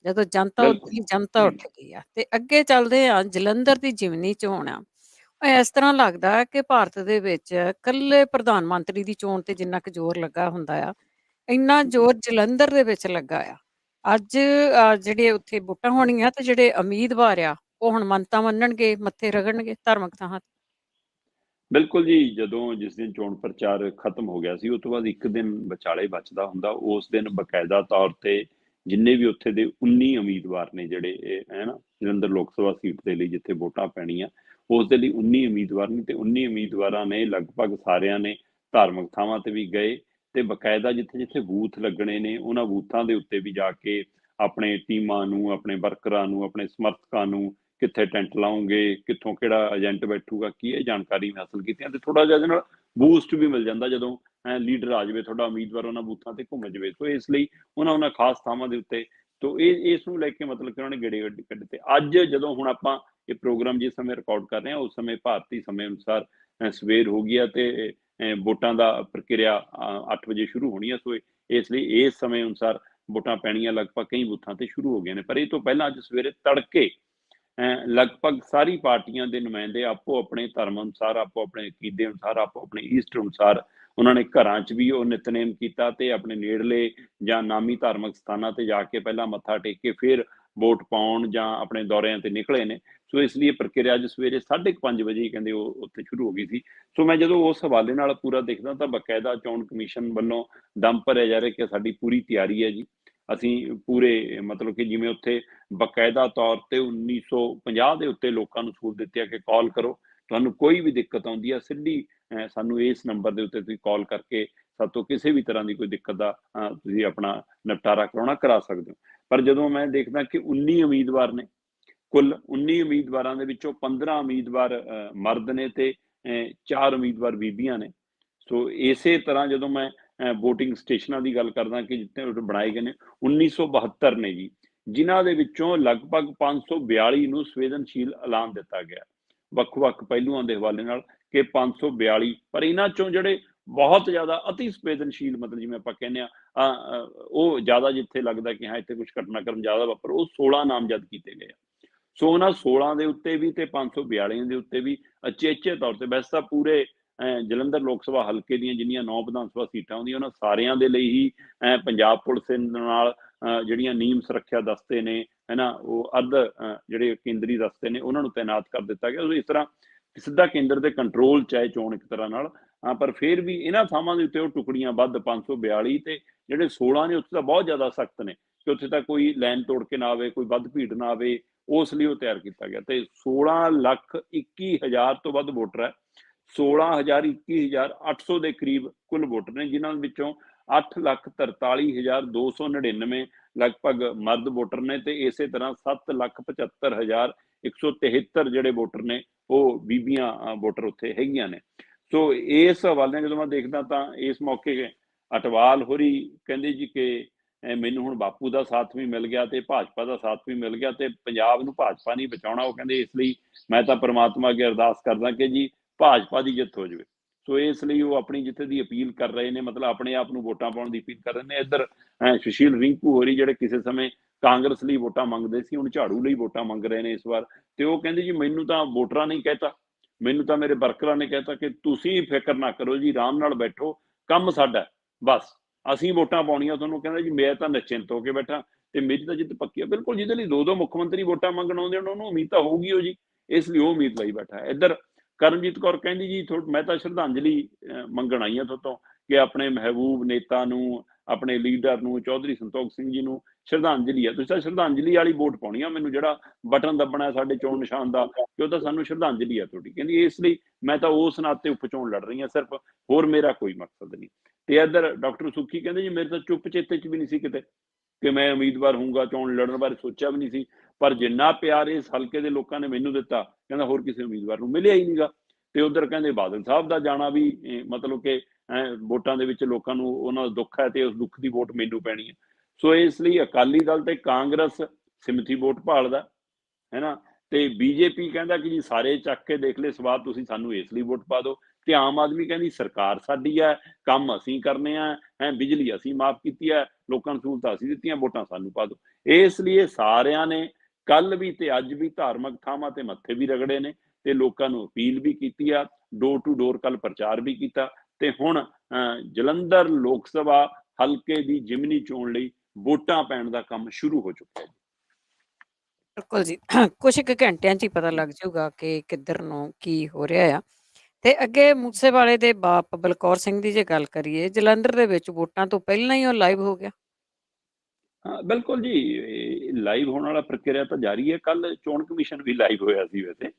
ਜਦੋਂ ਜਨਤਾ ਬਿਲਕੁਲ। ਉੱਠੀ, ਜਨਤਾ ਉੱਠ ਗਈ ਆ। ਤੇ ਅੱਗੇ ਚੱਲਦੇ ਆ, ਜਲੰਧਰ ਦੀ ਜ਼ਿਮਨੀ ਚੋਣ ਆ। ਇਸ ਤਰ੍ਹਾਂ ਲੱਗਦਾ ਕਿ ਭਾਰਤ ਦੇ ਵਿੱਚ ਇਕੱਲੇ ਪ੍ਰਧਾਨ ਮੰਤਰੀ ਦੀ ਚੋਣ ਤੇ ਜਿੰਨਾ ਕੁ ਜ਼ੋਰ ਲੱਗਾ ਹੁੰਦਾ ਆ, ਇੰਨਾ ਜ਼ੋਰ ਜਲੰਧਰ ਦੇ ਵਿੱਚ ਲੱਗਾ ਆ। ਅੱਜ ਜਿਹੜੇ ਉੱਥੇ ਵੋਟਾਂ ਹੋਣੀਆਂ ਤੇ ਜਿਹੜੇ ਉਮੀਦਵਾਰ ਆ, ਉਹ ਹੁਣ ਮੰਨਤਾਂ ਮੰਨਣਗੇ, ਮੱਥੇ ਰਗੜਨਗੇ ਧਾਰਮਿਕ ਥਾਵਾਂ ਤੇ। ਬਿਲਕੁਲ ਜੀ, ਜਦੋਂ ਜਿਸ ਦਿਨ ਚੋਣ ਪ੍ਰਚਾਰ ਖਤਮ ਹੋ ਗਿਆ ਸੀ, ਉਹ ਤੋਂ ਬਾਅਦ ਇੱਕ ਦਿਨ ਵਿਚਾਲੇ ਬਚਦਾ ਹੁੰਦਾ। ਉਸ ਦਿਨ ਬਕਾਇਦਾ ਤੌਰ ਤੇ ਜਿੰਨੇ ਵੀ ਉੱਥੇ ਦੇ 19 ਉਮੀਦਵਾਰ ਨੇ ਜਿਹੜੇ ਹੈ ਨਾ, ਜਲੰਧਰ ਲੋਕ ਸਭਾ ਸੀਟ ਦੇ ਲਈ ਜਿੱਥੇ ਵੋਟਾਂ ਪੈਣੀਆਂ, ਉਸ ਦੇ ਲਈ 19 ਉਮੀਦਵਾਰ ਨੇ, ਤੇ 19 ਉਮੀਦਵਾਰਾਂ ਨੇ ਲਗਭਗ ਸਾਰਿਆਂ ਨੇ ਧਾਰਮਿਕ ਥਾਵਾਂ ਤੇ ਵੀ ਗਏ, ਤੇ ਬਕਾਇਦਾ ਜਿੱਥੇ ਜਿੱਥੇ ਬੂਥ ਲੱਗਣੇ ਨੇ ਉਹਨਾਂ ਬੂਥਾਂ ਦੇ ਉੱਤੇ ਵੀ ਜਾ ਕੇ ਆਪਣੇ ਟੀਮਾਂ ਨੂੰ, ਆਪਣੇ ਵਰਕਰਾਂ ਨੂੰ, ਆਪਣੇ ਸਮਰਥਕਾਂ ਨੂੰ ਕਿੱਥੇ ਟੈਂਟ ਲਾਉਂਗੇ, ਕਿੱਥੋਂ ਕਿਹੜਾ ਏਜੰਟ ਬੈਠੂਗਾ, ਕੀ ਇਹ ਜਾਣਕਾਰੀ ਹਾਸਲ ਕੀਤੀਆਂ। ਤੇ ਥੋੜਾ ਜਿਹਾ ਇਹਦੇ ਨਾਲ ਬੂਸਟ ਵੀ ਮਿਲ ਜਾਂਦਾ ਜਦੋਂ ਲੀਡਰ ਆ ਜਾਵੇ, ਤੁਹਾਡਾ ਉਮੀਦਵਾਰ ਉਹਨਾਂ ਬੂਥਾਂ ਤੇ ਘੁੰਮ ਜਾਵੇ। ਸੋ ਇਸ ਲਈ ਉਹਨਾਂ ਖਾਸ ਥਾਵਾਂ ਦੇ ਉੱਤੇ ਤੋਂ ਇਸ ਨੂੰ ਲੈ ਕੇ ਮਤਲਬ ਕਿ ਉਹਨਾਂ ਨੇ ਗੇੜੇ ਕੱਢੇ। ਤੇ ਅੱਜ ਜਦੋਂ ਹੁਣ ਆਪਾਂ ਇਹ ਪ੍ਰੋਗਰਾਮ ਜਿਸ ਸਮੇਂ ਰਿਕਾਰਡ ਕਰ ਰਹੇ ਹਾਂ, ਉਸ ਸਮੇਂ ਭਾਰਤੀ ਸਮੇਂ ਅਨੁਸਾਰ ਸਵੇਰ ਹੋ ਗਈ ਆ ਤੇ ਵੋਟਾਂ ਦਾ ਪ੍ਰਕਿਰਿਆ 8 ਵਜੇ ਸ਼ੁਰੂ ਹੋਣੀ ਆ। ਸੋ ਇਸ ਲਈ ਇਸ ਸਮੇਂ ਅਨੁਸਾਰ ਵੋਟਾਂ ਪੈਣੀਆਂ ਲਗਭਗ ਕਈ ਬੂਥਾਂ ਤੇ ਸ਼ੁਰੂ ਹੋ ਗਈਆਂ ਨੇ। ਪਰ ਇਹ ਤੋਂ ਪਹਿਲਾਂ ਅੱਜ ਸਵੇਰੇ ਤੜਕੇ ਲਗਭਗ ਸਾਰੀ ਪਾਰਟੀਆਂ ਦੇ ਨੁਮਾਇੰਦੇ ਆਪੋ ਆਪਣੇ ਧਰਮ ਅਨੁਸਾਰ, ਆਪੋ ਆਪਣੇ ਅਕੀਦੇ ਅਨੁਸਾਰ, ਆਪੋ ਆਪਣੇ ਈਸਟ ਅਨੁਸਾਰ ਉਹਨਾਂ ਨੇ ਘਰਾਂ 'ਚ ਵੀ ਉਹ ਨਿਤਨੇਮ ਕੀਤਾ ਤੇ ਆਪਣੇ ਨੇੜਲੇ ਜਾਂ ਨਾਮੀ ਧਾਰਮਿਕ ਸਥਾਨਾਂ ਤੇ ਜਾ ਕੇ ਪਹਿਲਾਂ ਮੱਥਾ ਟੇਕ ਕੇ ਫਿਰ ਵੋਟ ਪਾਉਣ ਜਾਂ ਆਪਣੇ ਦੌਰਿਆਂ ਤੇ ਨਿਕਲੇ ਨੇ। ਸੋ ਇਸ ਲਈ ਇਹ ਪ੍ਰਕਿਰਿਆ ਅੱਜ ਸਵੇਰੇ 5:30 ਵਜੇ ਹੀ ਕਹਿੰਦੇ ਉਹ ਉੱਥੇ ਸ਼ੁਰੂ ਹੋ ਗਈ ਸੀ। ਸੋ ਮੈਂ ਜਦੋਂ ਉਸ ਹਵਾਲੇ ਨਾਲ ਪੂਰਾ ਦੇਖਦਾ ਤਾਂ ਬਕਾਇਦਾ ਚੋਣ ਕਮਿਸ਼ਨ ਵੱਲੋਂ ਦਮ ਭਰਿਆ ਜਾ ਰਿਹਾ ਕਿ ਸਾਡੀ ਪੂਰੀ ਤਿਆਰੀ ਹੈ ਜੀ, ਅਸੀਂ ਪੂਰੇ ਮਤਲਬ ਕਿ ਜਿਵੇਂ ਉੱਥੇ ਬਕਾਇਦਾ ਤੌਰ ਤੇ 1950 ਦੇ ਉੱਤੇ ਲੋਕਾਂ ਨੂੰ ਸਹੂਲਤ ਦਿੱਤੀ ਹੈ ਕਿ ਕਾਲ ਕਰੋ, ਤੁਹਾਨੂੰ ਕੋਈ ਵੀ ਦਿੱਕਤ ਆਉਂਦੀ ਹੈ ਸਿੱਧੀ ਸਾਨੂੰ ਇਸ ਨੰਬਰ ਦੇ ਉੱਤੇ ਤੁਸੀਂ ਕਾਲ ਕਰਕੇ ਸਾਤੋਂ ਕਿਸੇ ਵੀ ਤਰ੍ਹਾਂ ਦੀ ਕੋਈ ਦਿੱਕਤ ਦਾ ਤੁਸੀਂ ਆਪਣਾ ਨਿਪਟਾਰਾ ਕਰਾਉਣਾ ਕਰਾ ਸਕਦੇ ਹੋ। ਪਰ ਜਦੋਂ ਮੈਂ ਦੇਖਦਾ ਕਿ 19 ਉਮੀਦਵਾਰ ਨੇ, ਕੁੱਲ 19 ਉਮੀਦਵਾਰਾਂ ਦੇ ਵਿੱਚੋਂ 15 ਉਮੀਦਵਾਰ ਮਰਦ ਨੇ ਤੇ 4 ਉਮੀਦਵਾਰ ਬੀਬੀਆਂ ਨੇ। ਸੋ ਇਸੇ ਤਰ੍ਹਾਂ ਜਦੋਂ ਮੈਂ ਵੋਟਿੰਗ ਸਟੇਸ਼ਨਾਂ ਦੀ ਗੱਲ ਕਰਦਾ ਕਿ ਜਿੱਥੇ ਬਣਾਏ ਗਏ ਨੇ 1972 ਨੇ ਜੀ, ਜਿਨ੍ਹਾਂ ਦੇ ਵਿੱਚੋਂ ਲਗਭਗ 542 ਨੂੰ ਸੰਵੇਦਨਸ਼ੀਲ ਐਲਾਨ ਦਿੱਤਾ ਗਿਆ, ਵੱਖ-ਵੱਖ ਪਹਿਲੂਆਂ ਦੇ ਹਵਾਲੇ ਨਾਲ ਕਿ 542, ਪਰ ਇਹਨਾਂ ਚੋਂ ਜਿਹੜੇ ਬਹੁਤ ਜ਼ਿਆਦਾ ਅਤੀ ਸੰਵੇਦਨਸ਼ੀਲ, ਮਤਲਬ ਜਿਵੇਂ ਆਪਾਂ ਕਹਿੰਦੇ ਉਹ ਜ਼ਿਆਦਾ ਜਿੱਥੇ ਲੱਗਦਾ ਕਿ ਹਾਂ ਇੱਥੇ ਕੁਛ ਘਟਨਾਕ੍ਰਮ ਜ਼ਿਆਦਾ ਵਾਪਰ, ਉਹ 16 ਨਾਮਜ਼ਦ ਕੀਤੇ ਗਏ ਆ। ਸੋ ਉਹਨਾਂ 16 ਦੇ ਉੱਤੇ ਵੀ ਤੇ 542 ਦੇ ਉੱਤੇ ਵੀ ਅਚੇਚੇ ਤੌਰ ਤੇ, ਵੈਸੇ ਤਾਂ ਪੂਰੇ ਜਲੰਧਰ ਲੋਕ ਸਭਾ ਹਲਕੇ ਦੀਆਂ ਜਿੰਨੀਆਂ 9 ਵਿਧਾਨ ਸਭਾ ਸੀਟਾਂ ਆਉਂਦੀਆਂ ਉਹਨਾਂ ਸਾਰਿਆਂ ਦੇ ਲਈ ਹੀ ਪੰਜਾਬ ਪੁਲਿਸ ਦੇ ਨਾਲ ਜਿਹੜੀਆਂ ਨੀਮ ਸੁਰੱਖਿਆ ਦਸਤੇ ਨੇ, ਹੈ ਨਾ, ਉਹ ਜਿਹੜੇ ਕੇਂਦਰੀ ਦਸਤੇ ਨੇ ਉਹਨਾਂ ਨੂੰ ਤੈਨਾਤ ਕਰ ਦਿੱਤਾ ਗਿਆ। ਇਸ ਤਰ੍ਹਾਂ ਸਿੱਧਾ ਕੇਂਦਰ ਦੇ ਕੰਟਰੋਲ 'ਚ ਹੈ ਚੋਣ ਇੱਕ ਤਰ੍ਹਾਂ ਨਾਲ, ਪਰ ਫਿਰ ਵੀ ਇਹਨਾਂ ਥਾਵਾਂ ਦੇ ਉੱਤੇ ਉਹ ਟੁਕੜੀਆਂ ਵੱਧ 542 ਤੇ ਜਿਹੜੇ 16 ਨੇ ਉੱਥੇ ਤਾਂ ਬਹੁਤ ਜ਼ਿਆਦਾ ਸਖਤ ਨੇ ਕਿ ਉੱਥੇ ਤਾਂ ਕੋਈ ਲਾਈਨ ਤੋੜ ਕੇ ਨਾ ਆਵੇ, ਕੋਈ ਵੱਧ ਭੀੜ ਨਾ ਆਵੇ, ਉਸ ਲਈ ਉਹ ਤਿਆਰ ਕੀਤਾ ਗਿਆ। ਤੇ 16,21,000 ਤੋਂ ਵੱਧ ਵੋਟਰ ਹੈ, 16,21,800 ਦੇ ਕਰੀਬ ਕੁੱਲ ਵੋਟਰ ਨੇ, ਜਿਨ੍ਹਾਂ ਵਿੱਚੋਂ 8,43,299 ਲਗਭਗ ਮਰਦ ਵੋਟਰ ਨੇ ਤੇ ਇਸੇ ਤਰ੍ਹਾਂ 7,75,173 ਜਿਹੜੇ ਵੋਟਰ ਨੇ ਉਹ ਬੀਬੀਆਂ ਵੋਟਰ ਉੱਥੇ ਹੈਗੀਆਂ ਨੇ। ਸੋ ਇਸ ਹਵਾਲੇ ਜਦੋਂ ਮੈਂ ਦੇਖਦਾ ਤਾਂ ਇਸ ਮੌਕੇ ਅਟਵਾਲ ਹੋਰੀ ਕਹਿੰਦੇ ਜੀ ਕਿ ਮੈਨੂੰ ਹੁਣ ਬਾਪੂ ਦਾ ਸਾਥ ਵੀ ਮਿਲ ਗਿਆ ਤੇ ਭਾਜਪਾ ਦਾ ਸਾਥ ਵੀ ਮਿਲ ਗਿਆ ਤੇ ਪੰਜਾਬ ਨੂੰ ਭਾਜਪਾ ਨਹੀਂ ਬਚਾਉਣਾ। ਉਹ ਕਹਿੰਦੇ ਇਸ ਲਈ ਮੈਂ ਤਾਂ ਪ੍ਰਮਾਤਮਾ ਅੱਗੇ ਅਰਦਾਸ ਕਰਦਾ ਕਿ ਜੀ ਭਾਜਪਾ ਦੀ ਜਿੱਤ ਹੋ ਜਾਵੇ। ਸੋ ਇਸ ਲਈ ਉਹ ਆਪਣੀ ਜਿੱਥੇ ਦੀ ਅਪੀਲ ਕਰ ਰਹੇ ਨੇ, ਮਤਲਬ ਆਪਣੇ ਆਪ ਨੂੰ ਵੋਟਾਂ ਪਾਉਣ ਦੀ ਅਪੀਲ ਕਰ ਰਹੇ ਨੇ। ਇੱਧਰ ਸੁਸ਼ੀਲ ਰਿੰਕੂ ਹੋਰੀ ਜਿਹੜੇ ਕਿਸੇ ਸਮੇਂ ਕਾਂਗਰਸ ਲਈ ਵੋਟਾਂ ਮੰਗਦੇ ਸੀ, ਹੁਣ ਝਾੜੂ ਲਈ ਵੋਟਾਂ ਮੰਗ ਰਹੇ ਨੇ ਇਸ ਵਾਰ। ਤੇ ਉਹ ਕਹਿੰਦੇ ਜੀ ਮੈਨੂੰ ਤਾਂ ਵੋਟਰਾਂ ਨੇ ਕਹਿਤਾ, ਮੈਨੂੰ ਤਾਂ ਮੇਰੇ ਵਰਕਰਾਂ ਨੇ ਕਹਿਤਾ ਕਿ ਤੁਸੀਂ ਫਿਕਰ ਨਾ ਕਰੋ ਜੀ, ਆਰਾਮ ਨਾਲ ਬੈਠੋ, ਕੰਮ ਸਾਡਾ, ਬਸ ਅਸੀਂ ਵੋਟਾਂ ਪਾਉਣੀਆਂ ਤੁਹਾਨੂੰ। ਕਹਿੰਦਾ ਜੀ ਮੈਂ ਤਾਂ ਨਿਸ਼ਚਿੰਤ ਹੋ ਕੇ ਬੈਠਾ ਤੇ ਮੇਰੀ ਤਾਂ ਜਿੱਤ ਪੱਕੀ ਆ। ਬਿਲਕੁਲ, ਜਿਹਦੇ ਲਈ 2 ਮੁੱਖ ਮੰਤਰੀ ਵੋਟਾਂ ਮੰਗਣ ਆਉਂਦੇ ਹਨ ਉਹਨੂੰ ਉਮੀਦ ਤਾਂ ਹੋਊਗੀ ਉਹ ਜੀ, ਇਸ ਲਈ ਉਹ ਉਮੀਦ ਲਈ ਬੈਠਾ ਹੈ। ਇੱਧਰ ਕਰਮਜੀਤ ਕੌਰ ਕਹਿੰਦੀ ਜੀ ਮੈਂ ਤਾਂ ਸ਼ਰਧਾਂਜਲੀ ਮੰਗਣ ਆਈ ਹਾਂ ਤੁਹਾਤੋਂ ਕਿ ਆਪਣੇ ਮਹਿਬੂਬ ਨੇਤਾ ਨੂੰ, ਆਪਣੇ ਲੀਡਰ ਨੂੰ, ਚੌਧਰੀ ਸੰਤੋਖ ਸਿੰਘ ਜੀ ਨੂੰ ਸ਼ਰਧਾਂਜਲੀ ਹੈ। ਤੁਸੀਂ ਤਾਂ ਸ਼ਰਧਾਂਜਲੀ ਵਾਲੀ ਵੋਟ ਪਾਉਣੀ ਆ, ਮੈਨੂੰ ਜਿਹੜਾ ਬਟਨ ਦੱਬਣਾ ਸਾਡੇ ਚੋਣ ਨਿਸ਼ਾਨ ਦਾ ਕਿ ਉਹ ਤਾਂ ਸਾਨੂੰ ਸ਼ਰਧਾਂਜਲੀ ਆ ਤੁਹਾਡੀ। ਕਹਿੰਦੀ ਇਸ ਲਈ ਮੈਂ ਤਾਂ ਉਸ ਨਾਤੇ ਉਪਚੋਣ ਲੜ ਰਹੀ ਹਾਂ ਸਿਰਫ, ਹੋਰ ਮੇਰਾ ਕੋਈ ਮਕਸਦ ਨਹੀਂ। ਤੇ ਇੱਧਰ ਡਾਕਟਰ ਸੁੱਖੀ ਕਹਿੰਦੇ ਜੀ ਮੇਰੇ ਤਾਂ ਚੁੱਪ ਚੇਤੇ 'ਚ ਵੀ ਨਹੀਂ ਸੀ ਕਿਤੇ ਕਿ ਮੈਂ ਉਮੀਦਵਾਰ ਹੋਊਂਗਾ, ਚੋਣ ਲੜਨ ਬਾਰੇ ਸੋਚਿਆ ਵੀ ਨਹੀਂ ਸੀ, ਪਰ ਜਿੰਨਾ ਪਿਆਰ ਇਸ ਹਲਕੇ ਦੇ ਲੋਕਾਂ ਨੇ ਮੈਨੂੰ ਦਿੱਤਾ, ਕਹਿੰਦਾ ਹੋਰ ਕਿਸੇ ਉਮੀਦਵਾਰ ਨੂੰ ਮਿਲਿਆ ਹੀ ਨਹੀਂਗਾ। ਤੇ ਉਧਰ ਕਹਿੰਦੇ ਬਾਦਲ ਸਾਹਿਬ ਦਾ ਜਾਣਾ ਵੀ ਮਤਲਬ ਕਿ ਵੋਟਾਂ ਦੇ ਵਿੱਚ ਲੋਕਾਂ ਨੂੰ ਉਹਨਾਂ ਦਾ ਦੁੱਖ ਹੈ ਤੇ ਉਸ ਦੁੱਖ ਦੀ ਵੋਟ ਮੈਨੂੰ ਪੈਣੀ ਹੈ। ਸੋ ਇਸ ਲਈ ਅਕਾਲੀ ਦਲ ਤੇ ਕਾਂਗਰਸ ਸਿਮਤੀ ਵੋਟ ਭਾਲਦਾ, ਹੈ ਨਾ, ਤੇ ਬੀਜੇਪੀ ਕਹਿੰਦਾ ਕਿ ਜੀ ਸਾਰੇ ਚੱਕ ਕੇ ਦੇਖ ਲਏ ਸਵਾਦ, ਤੁਸੀਂ ਸਾਨੂੰ ਇਸ ਲਈ ਵੋਟ ਪਾ ਦਿਓ। ਤੇ ਆਮ ਆਦਮੀ ਕਹਿੰਦੀ ਸਰਕਾਰ ਸਾਡੀ ਹੈ, ਕੰਮ ਅਸੀਂ ਕਰਨੇ ਆ, ਬਿਜਲੀ ਅਸੀਂ ਮਾਫ ਕੀਤੀ ਹੈ, ਲੋਕਾਂ ਨੂੰ ਸਹੂਲਤਾਂ ਅਸੀਂ ਦਿੱਤੀਆਂ, ਵੋਟਾਂ ਸਾਨੂੰ ਪਾ ਦਿਓ। ਇਸ ਲਈ ਸਾਰਿਆਂ ਨੇ ਕੱਲ ਵੀ ਤੇ ਅੱਜ ਵੀ ਧਾਰਮਿਕ ਥਾਵਾਂ ਤੇ ਮੱਥੇ ਵੀ ਰਗੜੇ ਨੇ ਤੇ ਲੋਕਾਂ ਨੂੰ ਅਪੀਲ ਵੀ ਕੀਤੀ ਆ, ਡੋਰ ਟੂ ਡੋਰ ਕੱਲ ਪ੍ਰਚਾਰ ਵੀ ਕੀਤਾ। ਤੇ ਹੁਣ ਜਲੰਧਰ ਲੋਕ ਸਭਾ ਹਲਕੇ ਦੀ ਜ਼ਿਮਨੀ ਚੋਣ ਲਈ ਵੋਟਾਂ ਪੈਣ ਦਾ ਕੰਮ ਸ਼ੁਰੂ ਹੋ ਚੁੱਕਾ ਹੈ। ਬਿਲਕੁਲ ਜੀ। ਕੁਛ ਕੁ ਘੰਟਿਆਂ 'ਚ ਹੀ ਪਤਾ ਲੱਗ ਜਾਊਗਾ ਕਿ ਕਿੱਧਰ ਨੂੰ ਕੀ ਹੋ ਰਿਹਾ ਆ। ਤੇ ਅੱਗੇ ਮੂਸੇਵਾਲੇ ਦੇ ਬਾਪ ਬਲਕੌਰ ਸਿੰਘ ਦੀ ਜੇ ਗੱਲ ਕਰੀਏ, ਜਲੰਧਰ ਦੇ ਵਿੱਚ ਵੋਟਾਂ ਤੋਂ ਪਹਿਲਾਂ ਹੀ ਉਹ ਲਾਈਵ ਹੋ ਗਿਆ। ਹਾਂ ਬਿਲਕੁਲ ਜੀ, ਲਾਈਵ ਹੋਣ ਵਾਲਾ ਪ੍ਰਕਿਰਿਆ ਤਾਂ ਜਾਰੀ ਹੈ। ਕੱਲ ਚੋਣ ਕਮਿਸ਼ਨ ਵੀ ਲਾਈਵ ਹੋਇਆ ਸੀ। ਵੈਸੇ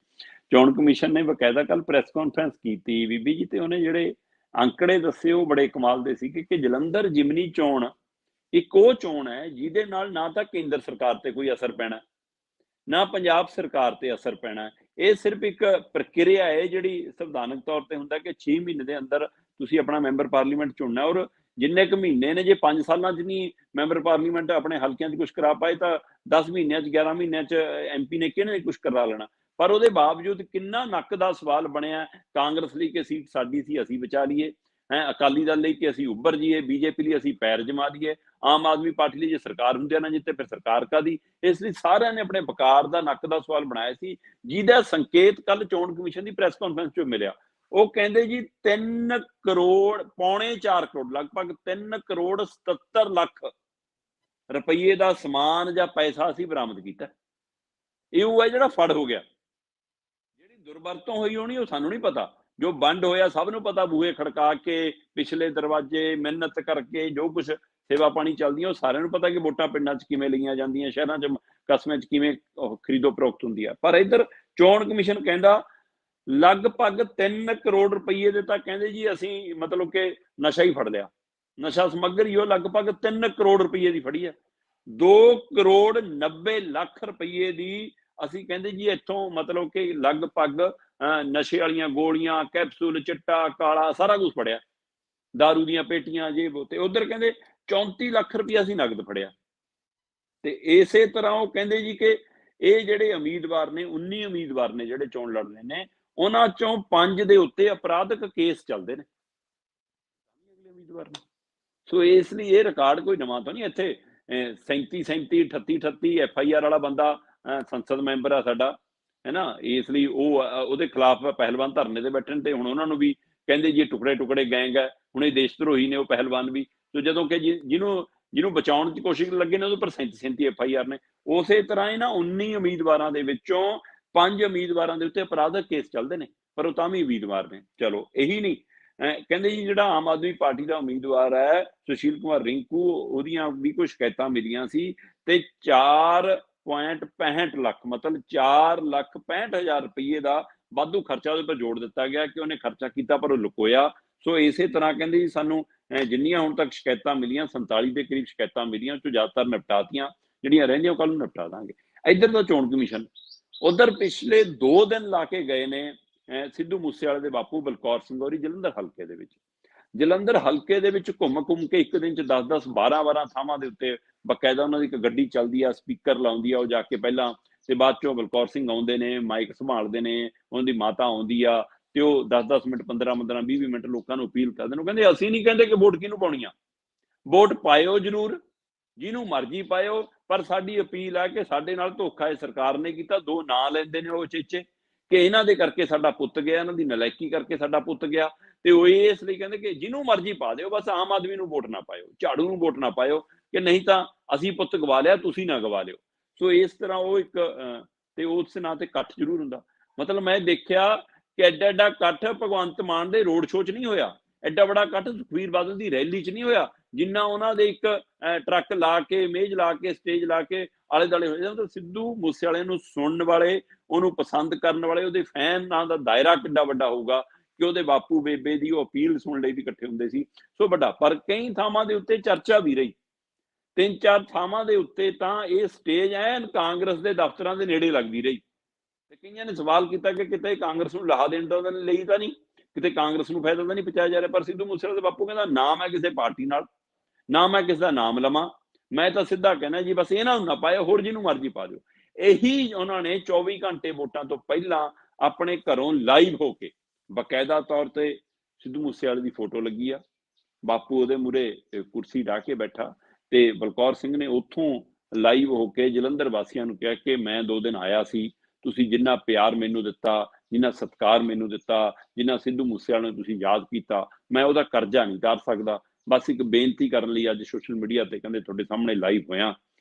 ਚੋਣ ਕਮਿਸ਼ਨ ਨੇ ਬਕਾਇਦਾ ਕੱਲ ਪ੍ਰੈਸ ਕਾਨਫਰੰਸ ਕੀਤੀ ਬੀਬੀ ਜੀ, ਤੇ ਉਹਨੇ ਜਿਹੜੇ ਅੰਕੜੇ ਦੱਸੇ ਉਹ ਬੜੇ ਕਮਾਲ ਦੇ ਸੀ ਕਿ ਜਲੰਧਰ ਜ਼ਿਮਨੀ ਚੋਣ ਇੱਕ ਉਹ ਚੋਣ ਹੈ ਜਿਹਦੇ ਨਾਲ ਨਾ ਤਾਂ ਕੇਂਦਰ ਸਰਕਾਰ ਤੇ ਕੋਈ ਅਸਰ ਪੈਣਾ, ਨਾ ਪੰਜਾਬ ਸਰਕਾਰ ਤੇ ਅਸਰ ਪੈਣਾ। ਇਹ ਸਿਰਫ ਇੱਕ ਪ੍ਰਕਿਰਿਆ ਹੈ ਜਿਹੜੀ ਸੰਵਿਧਾਨਕ ਤੌਰ ਤੇ ਹੁੰਦਾ ਕਿ 6 ਮਹੀਨੇ ਦੇ ਅੰਦਰ ਤੁਸੀਂ ਆਪਣਾ ਮੈਂਬਰ ਪਾਰਲੀਮੈਂਟ ਚੁਣਨਾ। ਔਰ ਜਿੰਨੇ ਕੁ ਮਹੀਨੇ ਨੇ, ਜੇ 5 ਸਾਲਾਂ 'ਚ ਨਹੀਂ ਮੈਂਬਰ ਪਾਰਲੀਮੈਂਟ ਆਪਣੇ ਹਲਕਿਆਂ 'ਚ ਕੁਛ ਕਰਾ ਪਾਏ ਤਾਂ 10 ਮਹੀਨਿਆਂ 'ਚ 11 ਮਹੀਨਿਆਂ 'ਚ MP ਨੇ ਕਿਹਨੇ ਕੁਛ ਕਰਾ ਲੈਣਾ। ਪਰ ਉਹਦੇ ਬਾਵਜੂਦ ਕਿੰਨਾ ਨੱਕ ਦਾ ਸਵਾਲ ਬਣਿਆ ਕਾਂਗਰਸ ਲਈ ਕਿ ਸੀਟ ਸਾਡੀ ਸੀ ਅਸੀਂ ਬਚਾ ਲਈਏ, ਅਕਾਲੀ ਦਲ ਲਈ ਕਿ ਅਸੀਂ ਉੱਭਰ ਜਾਈਏ, ਬੀਜੇਪੀ ਲਈ ਅਸੀਂ ਪੈਰ ਜਮਾ ਦਈਏ, ਆਮ ਆਦਮੀ ਪਾਰਟੀ ਲਈ ਜੇ ਸਰਕਾਰ ਹੁੰਦਿਆਂ ਨਾ ਜਿੱਤੇ ਫਿਰ ਸਰਕਾਰ ਕਾਹਦੀ। ਇਸ ਲਈ ਸਾਰਿਆਂ ਨੇ ਆਪਣੇ ਵਕਾਰ ਦਾ ਨੱਕ ਦਾ ਸਵਾਲ ਬਣਾਇਆ ਸੀ, ਜਿਹਦਾ ਸੰਕੇਤ ਕੱਲ ਚੋਣ ਕਮਿਸ਼ਨ ਦੀ ਪ੍ਰੈਸ ਕਾਨਫਰੰਸ 'ਚ ਮਿਲਿਆ। ਉਹ ਕਹਿੰਦੇ ਜੀ 3 ਕਰੋੜ ਪੌਣੇ 4 ਕਰੋੜ ਲਗਭਗ 3 ਕਰੋੜ 77 ਲੱਖ ਰੁਪਈਏ ਦਾ ਸਮਾਨ ਜਾਂ ਪੈਸਾ ਅਸੀਂ ਬਰਾਮਦ ਕੀਤਾ। ਇਹ ਉਹ ਹੈ ਜਿਹੜਾ ਫੜ ਹੋ ਗਿਆ। ਜਿਹੜੀ ਦੁਰਵਰਤੋਂ ਹੋਈ ਹੋਣੀ ਉਹ ਸਾਨੂੰ ਨਹੀਂ ਪਤਾ, ਜੋ ਵੰਡ ਹੋਇਆ ਸਭ ਨੂੰ ਪਤਾ। ਬੂਹੇ ਖੜਕਾ ਕੇ, ਪਿਛਲੇ ਦਰਵਾਜ਼ੇ, ਮਿਹਨਤ ਕਰਕੇ, ਜੋ ਕੁਛ ਸੇਵਾ ਪਾਣੀ ਚੱਲਦੀਆਂ ਉਹ ਸਾਰਿਆਂ ਨੂੰ ਪਤਾ ਕਿ ਵੋਟਾਂ ਪਿੰਡਾਂ 'ਚ ਕਿਵੇਂ ਲਈਆਂ ਜਾਂਦੀਆਂ, ਸ਼ਹਿਰਾਂ 'ਚ ਕਸਬਿਆਂ 'ਚ ਕਿਵੇਂ ਖਰੀਦੋ ਫਰੋਖਤ ਹੁੰਦੀ ਆ। ਪਰ ਇੱਧਰ ਚੋਣ ਕਮਿਸ਼ਨ ਕਹਿੰਦਾ ਲਗਭਗ 3 ਕਰੋੜ ਰੁਪਈਏ ਦੇ ਤਾਂ ਕਹਿੰਦੇ ਜੀ ਅਸੀਂ ਮਤਲਬ ਕਿ ਨਸ਼ਾ ਹੀ ਫੜ ਲਿਆ, ਨਸ਼ਾ ਸਮੱਗਰੀ ਉਹ ਲਗਭਗ 3 ਕਰੋੜ ਰੁਪਈਏ ਦੀ ਫੜੀ ਹੈ। 2 ਕਰੋੜ 90 ਲੱਖ ਰੁਪਈਏ ਦੀ ਅਸੀਂ ਕਹਿੰਦੇ ਜੀ ਇੱਥੋਂ ਮਤਲਬ ਕਿ ਲਗਭਗ ਨਸ਼ੇ ਵਾਲੀਆਂ ਗੋਲੀਆਂ, ਕੈਪਸੂਲ, ਚਿੱਟਾ, ਕਾਲਾ ਸਾਰਾ ਕੁਝ ਫੜਿਆ, ਦਾਰੂ ਦੀਆਂ ਪੇਟੀਆਂ, ਜੇ ਤੇ ਉਧਰ ਕਹਿੰਦੇ 34 ਲੱਖ ਰੁਪਈਆ ਅਸੀਂ ਨਗਦ ਫੜਿਆ। ਤੇ ਇਸੇ ਤਰ੍ਹਾਂ ਉਹ ਕਹਿੰਦੇ ਜੀ ਕਿ ਇਹ ਜਿਹੜੇ ਉਮੀਦਵਾਰ ਨੇ 19 ਉਮੀਦਵਾਰ ਨੇ ਜਿਹੜੇ ਚੋਣ ਲੜ ਰਹੇ ਨੇ, ਉਹਨਾਂ ਚੋਂ 5 ਦੇ ਉੱਤੇ ਅਪਰਾਧਿਕ ਕੇਸ ਚੱਲਦੇ ਨੇ ਅਗਲੇ ਉਮੀਦਵਾਰ ਨੇ। ਸੋ ਇਸ ਲਈ ਇਹ ਰਿਕਾਰਡ ਕੋਈ ਨਵਾਂ ਤਾਂ ਨਹੀਂ। ਇੱਥੇ 37 38 38 FIR ਵਾਲਾ ਬੰਦਾ ਸੰਸਦ ਮੈਂਬਰ ਆ ਸਾਡਾ, ਹੈ ਨਾ। ਇਸ ਲਈ ਉਹ ਉਹਦੇ ਖਿਲਾਫ ਪਹਿਲਵਾਨ ਧਰਨੇ ਤੇ ਬੈਠਣ, ਤੇ ਹੁਣ ਉਹਨਾਂ ਨੂੰ ਵੀ ਕਹਿੰਦੇ ਜੀ ਟੁਕੜੇ ਟੁਕੜੇ ਗੈਂਗ ਹੈ, ਹੁਣ ਇਹ ਦੇਸ਼ ਧਰੋਹੀ ਨੇ ਉਹ ਪਹਿਲਵਾਨ ਵੀ। ਸੋ ਜਦੋਂ ਕਿ ਜਿਹਨੂੰ ਬਚਾਉਣ ਦੀ ਕੋਸ਼ਿਸ਼ ਲੱਗੇ ਨੇ ਉਹਦੇ ਪਰ 37 FIR ਨੇ। ਉਸੇ ਤਰ੍ਹਾਂ ਇਹਨਾਂ 19 ਉਮੀਦਵਾਰਾਂ ਦੇ ਵਿੱਚੋਂ 5 ਉਮੀਦਵਾਰਾਂ ਦੇ ਉੱਤੇ ਅਪਰਾਧਿਕ ਕੇਸ ਚੱਲਦੇ ਨੇ, ਪਰ ਉਹ ਤਾਂ ਵੀ ਉਮੀਦਵਾਰ ਨੇ। ਚਲੋ ਇਹੀ ਨਹੀਂ, ਕਹਿੰਦੇ ਜੀ ਜਿਹੜਾ ਆਮ ਆਦਮੀ ਪਾਰਟੀ ਦਾ ਉਮੀਦਵਾਰ ਹੈ ਸੁਸ਼ੀਲ ਕੁਮਾਰ ਰਿੰਕੂ, ਉਹਦੀਆਂ ਵੀ ਕੋਈ ਸ਼ਿਕਾਇਤਾਂ ਮਿਲੀਆਂ ਸੀ ਤੇ 4.65 ਲੱਖ ਮਤਲਬ 4,65,000 ਰੁਪਈਏ ਦਾ ਵਾਧੂ ਖਰਚਾ ਉਹਦੇ ਪਰ ਜੋੜ ਦਿੱਤਾ ਗਿਆ ਕਿ ਉਹਨੇ ਖਰਚਾ ਕੀਤਾ ਪਰ ਉਹ ਲੁਕੋਇਆ। ਸੋ ਇਸੇ ਤਰ੍ਹਾਂ ਕਹਿੰਦੇ ਜੀ ਸਾਨੂੰ ਜਿੰਨੀਆਂ ਹੁਣ ਤੱਕ ਸ਼ਿਕਾਇਤਾਂ ਮਿਲੀਆਂ 47 ਦੇ ਕਰੀਬ ਸ਼ਿਕਾਇਤਾਂ ਮਿਲੀਆਂ, ਤੋਂ ਜ਼ਿਆਦਾਤਰ ਨਿਪਟਾਤੀਆਂ, ਜਿਹੜੀਆਂ ਰਹਿੰਦੀਆਂ ਉਹ ਕੱਲ ਨੂੰ ਨਿਪਟਾ ਦਾਂਗੇ। ਇੱਧਰ ਦਾ ਚੋਣ ਕਮਿਸ਼ਨ ਉਧਰ ਪਿਛਲੇ 2 ਦਿਨ ਲਾ ਕੇ ਗਏ ਨੇ ਸਿੱਧੂ ਮੂਸੇਵਾਲੇ ਦੇ ਬਾਪੂ ਬਲਕੌਰ ਸਿੰਘ ਹੋਰੀ ਜਲੰਧਰ ਹਲਕੇ ਦੇ ਵਿੱਚ। ਜਲੰਧਰ ਹਲਕੇ ਦੇ ਵਿੱਚ ਘੁੰਮ ਕੇ ਇੱਕ ਦਿਨ ਚ 10 12 ਥਾਵਾਂ ਦੇ ਉੱਤੇ ਬਕਾਇਦਾ ਉਹਨਾਂ ਦੀ ਇੱਕ ਗੱਡੀ ਚੱਲਦੀ ਆ, ਸਪੀਕਰ ਲਾਉਂਦੀ ਆ ਉਹ ਜਾ ਕੇ ਪਹਿਲਾਂ, ਤੇ ਬਾਅਦ ਚੋਂ ਬਲਕੌਰ ਸਿੰਘ ਆਉਂਦੇ ਨੇ, ਮਾਈਕ ਸੰਭਾਲਦੇ ਨੇ, ਉਹਨਾਂ ਦੀ ਮਾਤਾ ਆਉਂਦੀ ਆ ਤੇ ਉਹ 10 ਮਿੰਟ 15 20 ਮਿੰਟ ਲੋਕਾਂ ਨੂੰ ਅਪੀਲ ਕਰਦੇ ਨੇ। ਉਹ ਕਹਿੰਦੇ ਅਸੀਂ ਨਹੀਂ ਕਹਿੰਦੇ ਕਿ ਵੋਟ ਕਿਹਨੂੰ ਪਾਉਣੀ ਆ, ਵੋਟ ਪਾਇਓ ਜ਼ਰੂਰ, ਜਿਹਨੂੰ ਮਰਜ਼ੀ ਪਾਇਓ, ਪਰ ਸਾਡੀ ਅਪੀਲ ਹੈ ਕਿ ਸਾਡੇ ਨਾਲ ਧੋਖਾ ਇਹ ਸਰਕਾਰ ਨੇ ਕੀਤਾ। 2 ਨਾਂ ਲੈਂਦੇ ਨੇ ਉਹ ਚੇਚੇ ਕਿ ਇਹਨਾਂ ਦੇ ਕਰਕੇ ਸਾਡਾ ਪੁੱਤ ਗਿਆ, ਇਹਨਾਂ ਦੀ ਨਲਾਇਕੀ ਕਰਕੇ ਸਾਡਾ ਪੁੱਤ ਗਿਆ। ਤੇ ਉਹ ਇਸ ਲਈ ਕਹਿੰਦੇ ਕਿ ਜਿਹਨੂੰ ਮਰਜ਼ੀ ਪਾ ਦਿਓ, ਬਸ ਆਮ ਆਦਮੀ ਨੂੰ ਵੋਟ ਨਾ ਪਾਇਓ, ਝਾੜੂ ਨੂੰ ਵੋਟ ਨਾ ਪਾਇਓ, ਕਿ ਨਹੀਂ ਤਾਂ ਅਸੀਂ ਪੁੱਤ ਗਵਾ ਲਿਆ, ਤੁਸੀਂ ਨਾ ਗਵਾ ਲਿਓ। ਸੋ ਇਸ ਤਰ੍ਹਾਂ ਉਹ ਇੱਕ ਤੇ ਉਸ ਨਾਂ ਤੇ ਇਕੱਠ ਜ਼ਰੂਰ ਹੁੰਦਾ। ਮਤਲਬ ਮੈਂ ਦੇਖਿਆ ਕਿ ਐਡਾ ਐਡਾ ਇਕੱਠ ਭਗਵੰਤ ਮਾਨ ਦੇ ਰੋਡ ਸ਼ੋਅ 'ਚ ਨਹੀਂ ਹੋਇਆ, ਐਡਾ ਬੜਾ ਇਕੱਠ ਸੁਖਬੀਰ ਬਾਦਲ ਦੀ ਰੈਲੀ 'ਚ ਨਹੀਂ ਹੋਇਆ, ਜਿੰਨਾ ਉਹਨਾਂ ਦੇ ਇੱਕ ਟਰੱਕ ਲਾ ਕੇ, ਮੇਜ਼ ਲਾ ਕੇ, ਸਟੇਜ ਲਾ ਕੇ ਆਲੇ ਦੁਆਲੇ ਹੋ ਜਾਂਦਾ। ਸਿੱਧੂ ਮੂਸੇਵਾਲੇ ਨੂੰ ਸੁਣਨ ਵਾਲੇ, ਉਹਨੂੰ ਪਸੰਦ ਕਰਨ ਵਾਲੇ, ਉਹਦੇ ਫੈਨਾਂ ਦਾ ਦਾਇਰਾ ਕਿੱਡਾ ਵੱਡਾ ਹੋਊਗਾ ਕਿ ਉਹਦੇ ਬਾਪੂ ਬੇਬੇ ਦੀ ਉਹ ਅਪੀਲ ਸੁਣਨ ਲਈ ਵੀ ਇਕੱਠੇ ਹੁੰਦੇ ਸੀ। ਸੋ ਵੱਡਾ, ਪਰ ਕਈ ਥਾਵਾਂ ਦੇ ਉੱਤੇ ਚਰਚਾ ਵੀ ਰਹੀ। 3-4 ਥਾਵਾਂ ਦੇ ਉੱਤੇ ਤਾਂ ਇਹ ਸਟੇਜ ਐਨ ਕਾਂਗਰਸ ਦੇ ਦਫ਼ਤਰਾਂ ਦੇ ਨੇੜੇ ਲੱਗਦੀ ਰਹੀ, ਤੇ ਕਈਆਂ ਨੇ ਸਵਾਲ ਕੀਤਾ ਕਿ ਕਿਤੇ ਕਾਂਗਰਸ ਨੂੰ ਲਾਹਾ ਦੇਣ ਦਾ ਲਈ ਤਾਂ ਨਹੀਂ, ਕਿਤੇ ਕਾਂਗਰਸ ਨੂੰ ਫਾਇਦਾ ਤਾਂ ਨਹੀਂ ਪਹੁੰਚਾਇਆ ਜਾ ਰਿਹਾ। ਪਰ ਸਿੱਧੂ ਮੂਸੇਵਾਲੇ ਦੇ ਬਾਪੂ ਕਹਿੰਦਾ ਨਾ ਮੈਂ ਕਿਸੇ ਪਾਰਟੀ ਨਾਲ, ਨਾ ਮੈਂ ਕਿਸੇ ਦਾ ਨਾਮ ਲਵਾਂ, ਮੈਂ ਤਾਂ ਸਿੱਧਾ ਕਹਿਣਾ ਜੀ ਬਸ ਇਹਨਾਂ ਨੂੰ ਨਾ ਪਾਇਓ, ਹੋਰ ਜਿਹਨੂੰ ਮਰਜ਼ੀ ਪਾ ਦਿਓ। ਇਹੀ ਉਹਨਾਂ ਨੇ 24 ਘੰਟੇ ਵੋਟਾਂ ਤੋਂ ਪਹਿਲਾਂ ਆਪਣੇ ਘਰੋਂ ਲਾਈਵ ਹੋ ਕੇ, ਬਕਾਇਦਾ ਤੌਰ ਤੇ ਸਿੱਧੂ ਮੂਸੇਵਾਲੇ ਦੀ ਫੋਟੋ ਲੱਗੀ ਆ, ਬਾਪੂ ਉਹਦੇ ਮੂਹਰੇ ਕੁਰਸੀ ਢਾ ਕੇ ਬੈਠਾ, ਤੇ ਬਲਕੌਰ ਸਿੰਘ ਨੇ ਉੱਥੋਂ ਲਾਈਵ ਹੋ ਕੇ ਜਲੰਧਰ ਵਾਸੀਆਂ ਨੂੰ ਕਿਹਾ ਕਿ ਮੈਂ 2 ਦਿਨ ਆਇਆ ਸੀ, ਤੁਸੀਂ ਜਿੰਨਾ ਪਿਆਰ ਮੈਨੂੰ ਦਿੱਤਾ, ਜਿੰਨਾ ਸਤਿਕਾਰ ਮੈਨੂੰ ਦਿੱਤਾ, ਜਿੰਨਾ ਸਿੱਧੂ ਮੂਸੇਵਾਲੇ ਨੂੰ ਤੁਸੀਂ ਯਾਦ ਕੀਤਾ, ਮੈਂ ਉਹਦਾ ਕਰਜ਼ਾ ਨਹੀਂ ਉਤਾਰ ਸਕਦਾ। ਬਸ ਇੱਕ ਬੇਨਤੀ ਕਰਨ ਲਈ ਅੱਜ ਸੋਸ਼ਲ ਮੀਡੀਆ ਤੇ ਕਹਿੰਦੇ ਤੁਹਾਡੇ ਸਾਹਮਣੇ ਲਾਈਵ ਹੋਇਆ